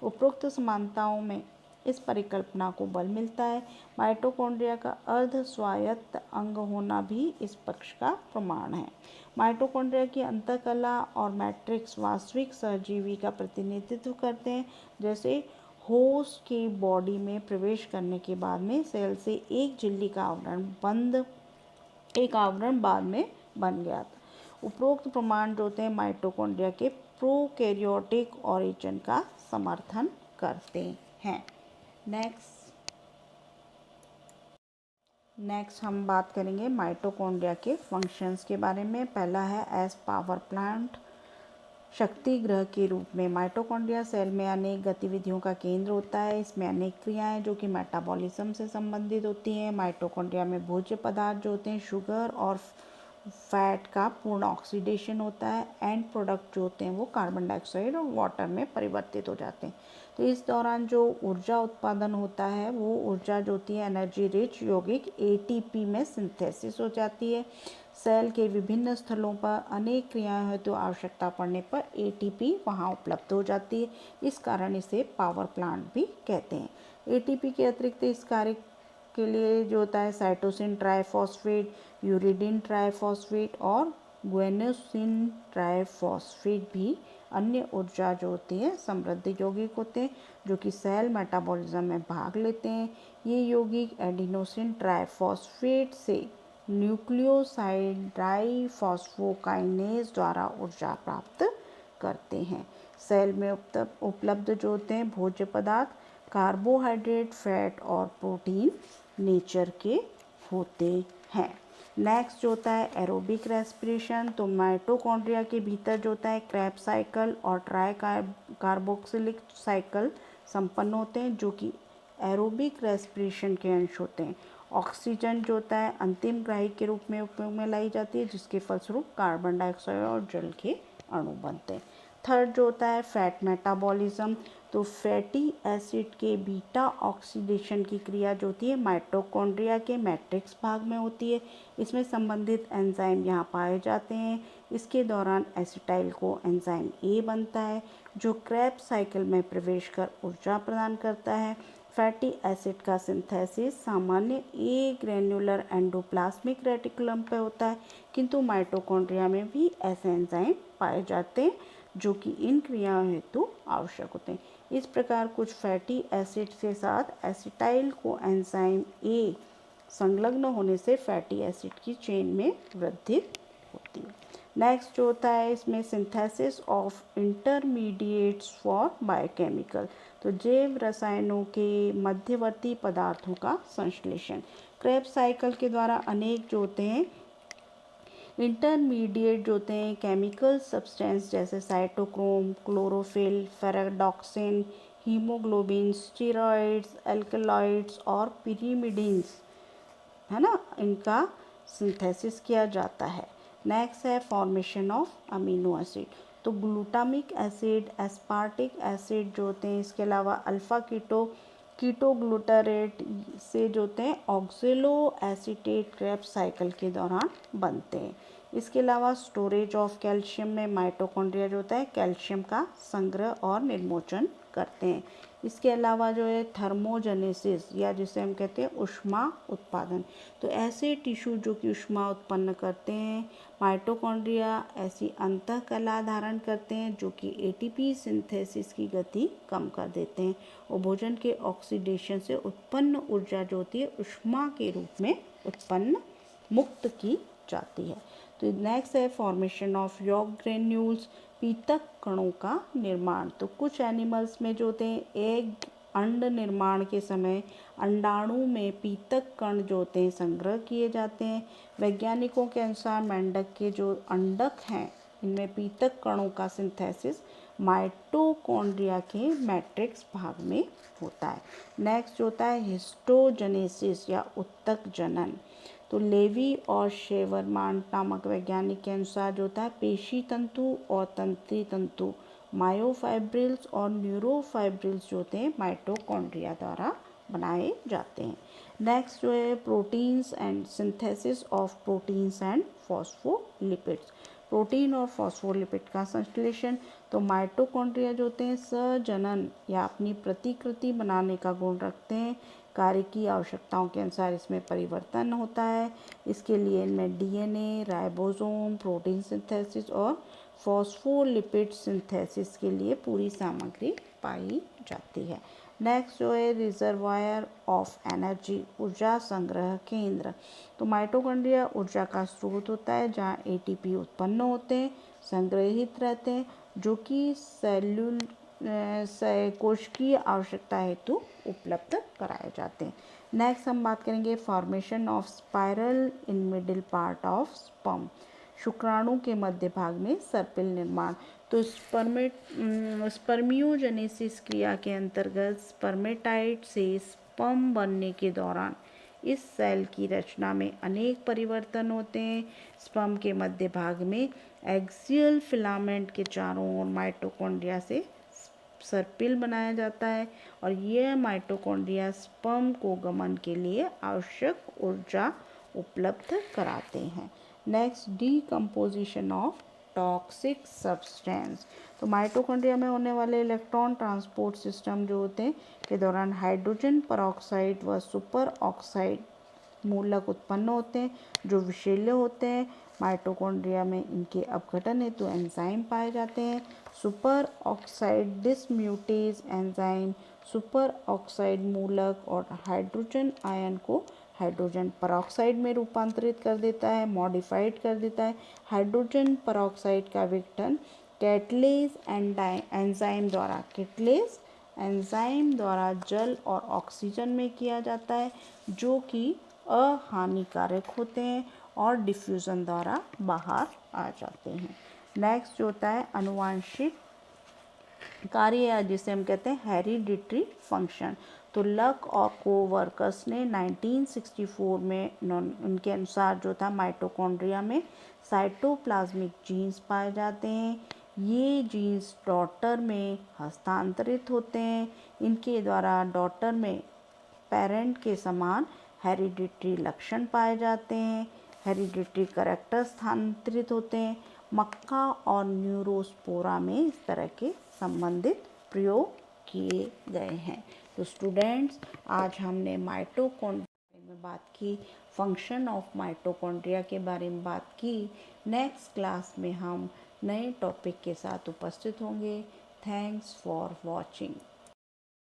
A: उपरोक्त समानताओं में इस परिकल्पना को बल मिलता है। माइटोकॉन्ड्रिया का अर्ध स्वायत्त अंग होना भी इस पक्ष का प्रमाण है। माइटोकॉन्ड्रिया की अंतःकला और मैट्रिक्स वास्तविक सहजीवी का प्रतिनिधित्व करते हैं। जैसे होस्ट के बॉडी में प्रवेश करने के बाद में सेल से एक आवरण बाद में बन गया था। उपरोक्त प्रमाण जो होते हैं माइटोकॉन्ड्रिया के प्रोकैरियोटिक ओरिजिन का समर्थन करते हैं। नेक्स्ट नेक्स्ट हम बात करेंगे माइटोकॉन्ड्रिया के फंक्शंस के बारे में। पहला है एज पावर प्लांट, शक्ति गृह के रूप में। माइटोकॉन्ड्रिया सेल में अनेक गतिविधियों का केंद्र होता है। इसमें अनेक क्रियाएं जो कि मेटाबॉलिज्म से संबंधित होती हैं। माइटोकॉन्ड्रिया में भोज्य पदार्थ जो होते हैं शुगर और फैट का पूर्ण ऑक्सीडेशन होता है। एंड प्रोडक्ट जो होते हैं वो कार्बन डाइऑक्साइड और वाटर में परिवर्तित हो जाते हैं। तो इस दौरान जो ऊर्जा उत्पादन होता है वो ऊर्जा जो होती है एनर्जी रिच यौगिक एटीपी में सिंथेसिस हो जाती है। सेल के विभिन्न स्थलों पर अनेक क्रियाएं हेतु तो आवश्यकता पड़ने पर एटीपी वहां उपलब्ध हो जाती है। इस कारण इसे पावर प्लांट भी कहते हैं। एटीपी के अतिरिक्त इस कार्य के लिए जो होता है साइटोसिन ट्राइफॉस्फेट, यूरिडिन ट्राइफॉस्फेट और गुएनोसिन ट्राइफॉस्फेट भी अन्य ऊर्जा जो होती है समृद्ध यौगिक होते हैं जो कि सेल मेटाबॉलिज्म में भाग लेते हैं। ये यौगिक एडिनोसिन ट्राइफॉस्फेट से न्यूक्लियोसाइड डाइफॉस्फोकाइनेज द्वारा ऊर्जा प्राप्त करते हैं। सेल में उपलब्ध जो होते हैं भोज्य पदार्थ कार्बोहाइड्रेट, फैट और प्रोटीन नेचर के होते हैं। नेक्स्ट जो होता है एरोबिक रेस्पिरेशन। तो माइटोकॉन्ड्रिया के भीतर जो होता है क्रेब्स साइकिल और ट्राई कार्बोक्सिलिक साइकिल संपन्न होते हैं जो कि एरोबिक रेस्पिरेशन के अंश होते हैं। ऑक्सीजन जो होता है अंतिम ग्राही के रूप में उपयोग में लाई जाती है जिसके फलस्वरूप कार्बन डाइऑक्साइड और जल के अणु बनते हैं। थर्ड जो होता है फैट मेटाबॉलिज्म। तो फैटी एसिड के बीटा ऑक्सीडेशन की क्रिया जो होती है माइटोकॉन्ड्रिया के मैट्रिक्स भाग में होती है। इसमें संबंधित एंजाइम यहाँ पाए जाते हैं। इसके दौरान एसिटाइल को एंजाइम ए बनता है जो क्रेब्स साइकिल में प्रवेश कर ऊर्जा प्रदान करता है। फैटी एसिड का सिंथेसिस सामान्य ए ग्रेन्युलर एंडोप्लाज्मिक रेटिकुलम पे होता है किंतु माइटोकॉन्ड्रिया में भी ऐसे एंजाइम पाए जाते हैं जो कि इन क्रियाओं हेतु आवश्यक होते हैं। इस प्रकार कुछ फैटी एसिड के साथ एसिटाइल को एंजाइम ए संलग्न होने से फैटी एसिड की चेन में वृद्धि होती है। नेक्स्ट जो होता है इसमें synthesis of intermediates for biochemical. तो जैव रसायनों के मध्यवर्ती पदार्थों का संश्लेषण क्रेब्स साइकिल के द्वारा अनेक जो होते हैं इंटरमीडिएट जो होते हैं केमिकल सब्सटेंस जैसे cytochrome, chlorophyll, ferredoxin, haemoglobin, steroids, alkaloids और पिरीमिडीन्स है ना, इनका सिंथेसिस किया जाता है। नेक्स्ट है फॉर्मेशन ऑफ अमीनो एसिड। तो ग्लूटामिक एसिड, एस्पार्टिक एसिड जो होते हैं, इसके अलावा अल्फा कीटोग्लूटारेट से जो होते हैं ऑक्सिलो एसीटेट क्रेब्स साइकिल के दौरान बनते हैं। इसके अलावा स्टोरेज ऑफ कैल्शियम में माइटोकॉन्ड्रिया जो होता है कैल्शियम का संग्रह और निर्मोचन करते हैं। इसके अलावा जो है थर्मोजेनेसिस या जिसे हम कहते हैं ऊष्मा उत्पादन। तो ऐसे टिश्यू जो कि ऊष्मा उत्पन्न करते हैं माइटोकॉन्ड्रिया ऐसी अंतःकला धारण करते हैं जो कि एटीपी सिंथेसिस की गति कम कर देते हैं और भोजन के ऑक्सीडेशन से उत्पन्न ऊर्जा जो होती है ऊष्मा के रूप में उत्पन्न मुक्त की जाती है। तो नेक्स्ट है फॉर्मेशन ऑफ यॉर्क ग्रेन्यूल्स, पीतक कणों का निर्माण। तो कुछ एनिमल्स में जो होते हैं एग अंड निर्माण के समय अंडाणु में पीतक कण जो होते हैं संग्रह किए जाते हैं। वैज्ञानिकों के अनुसार मेंढक के जो अंडक हैं इनमें पीतक कणों का सिंथेसिस माइटोकॉन्ड्रिया के मैट्रिक्स भाग में होता है। नेक्स्ट जो होता है हिस्टोजेनेसिस या उत्तक जनन। तो लेवी और शेवरमान नामक वैज्ञानिक के अनुसार जो होता है पेशी तंतु और तंत्री तंतु मायोफाइब्रिल्स और न्यूरोफाइब्रिल्स जो होते हैं माइटोकॉन्ड्रिया द्वारा बनाए जाते हैं। नेक्स्ट जो है proteins and synthesis of proteins and phospholipids. Protein और फॉस्फोलिपिड का संश्लेषण। तो माइटोकॉन्ड्रिया जो होते हैं सजनन या अपनी प्रतिकृति बनाने का गुण रखते हैं। कार्य की आवश्यकताओं के अनुसार इसमें परिवर्तन होता है। इसके लिए इनमें डीएनए, राइबोसोम, प्रोटीन सिंथेसिस और फॉस्फोलिपिड सिंथेसिस के लिए पूरी सामग्री पाई जाती है। नेक्स्ट जो है रिजर्वायर ऑफ एनर्जी, ऊर्जा संग्रह केंद्र। तो माइटोकॉन्ड्रिया ऊर्जा का स्रोत होता है जहाँ एटीपी उत्पन्न होते हैं, संग्रहित रहते हैं जो कि कोशिकीय आवश्यकता हेतु उपलब्ध कराए जाते हैं। नेक्स्ट हम बात करेंगे formation of spiral in middle part of sperm. शुक्राणु के मध्य भाग में सर्पिल निर्माण। तो स्पर्मियोजेनेसिस क्रिया के अंतर्गत स्पर्मेटाइट से स्पर्म बनने के दौरान इस सेल की रचना में अनेक परिवर्तन होते हैं। स्पर्म के मध्य भाग में एक्सियल फिलामेंट के चारों ओर माइटोकॉन्ड्रिया से सर्पिल बनाया जाता है और यह माइटोकॉन्ड्रिया स्पर्म को गमन के लिए आवश्यक ऊर्जा उपलब्ध कराते हैं। Next, decomposition of toxic substance. तो माइटोकॉन्ड्रिया में होने वाले इलेक्ट्रॉन ट्रांसपोर्ट सिस्टम जो होते हैं के दौरान हाइड्रोजन परऑक्साइड व सुपर ऑक्साइड मूलक उत्पन्न होते हैं जो विषैले होते हैं। माइटोकॉन्ड्रिया में इनके अपघटन हेतु एंजाइम पाए जाते हैं। Super oxide dismutase enzyme super oxide मूलक और हाइड्रोजन आयन को हाइड्रोजन परऑक्साइड में रूपांतरित कर देता है, मॉडिफाइड कर देता है। हाइड्रोजन परऑक्साइड का विघटन कैटलेज एंजाइम द्वारा जल और ऑक्सीजन में किया जाता है जो कि अहानिकारक होते हैं और डिफ्यूज़न द्वारा बाहर आ जाते हैं। नेक्स्ट जो होता है अनुवांशिक कार्य या जिसे हम कहते हैं हेरिडिटरी फंक्शन। तो लक और कोवर्कर्स ने 1964 में उनके अनुसार जो था माइटोकॉन्ड्रिया में साइटोप्लाज्मिक जीन्स पाए जाते हैं। ये जीन्स डॉटर में हस्तांतरित होते हैं। इनके द्वारा डॉटर में पेरेंट के समान हेरिडिटरी लक्षण पाए जाते हैं। हेरिडिटरी करैक्टर स्थानांतरित होते हैं। मक्का और न्यूरोस्पोरा में इस तरह के संबंधित प्रयोग किए गए हैं। तो स्टूडेंट्स, आज हमने माइटोकॉन्ड्रिया में बात की, फंक्शन ऑफ माइटोकॉन्ड्रिया के बारे में बात की। नेक्स्ट क्लास में हम नए टॉपिक के साथ उपस्थित होंगे। Thanks for watching.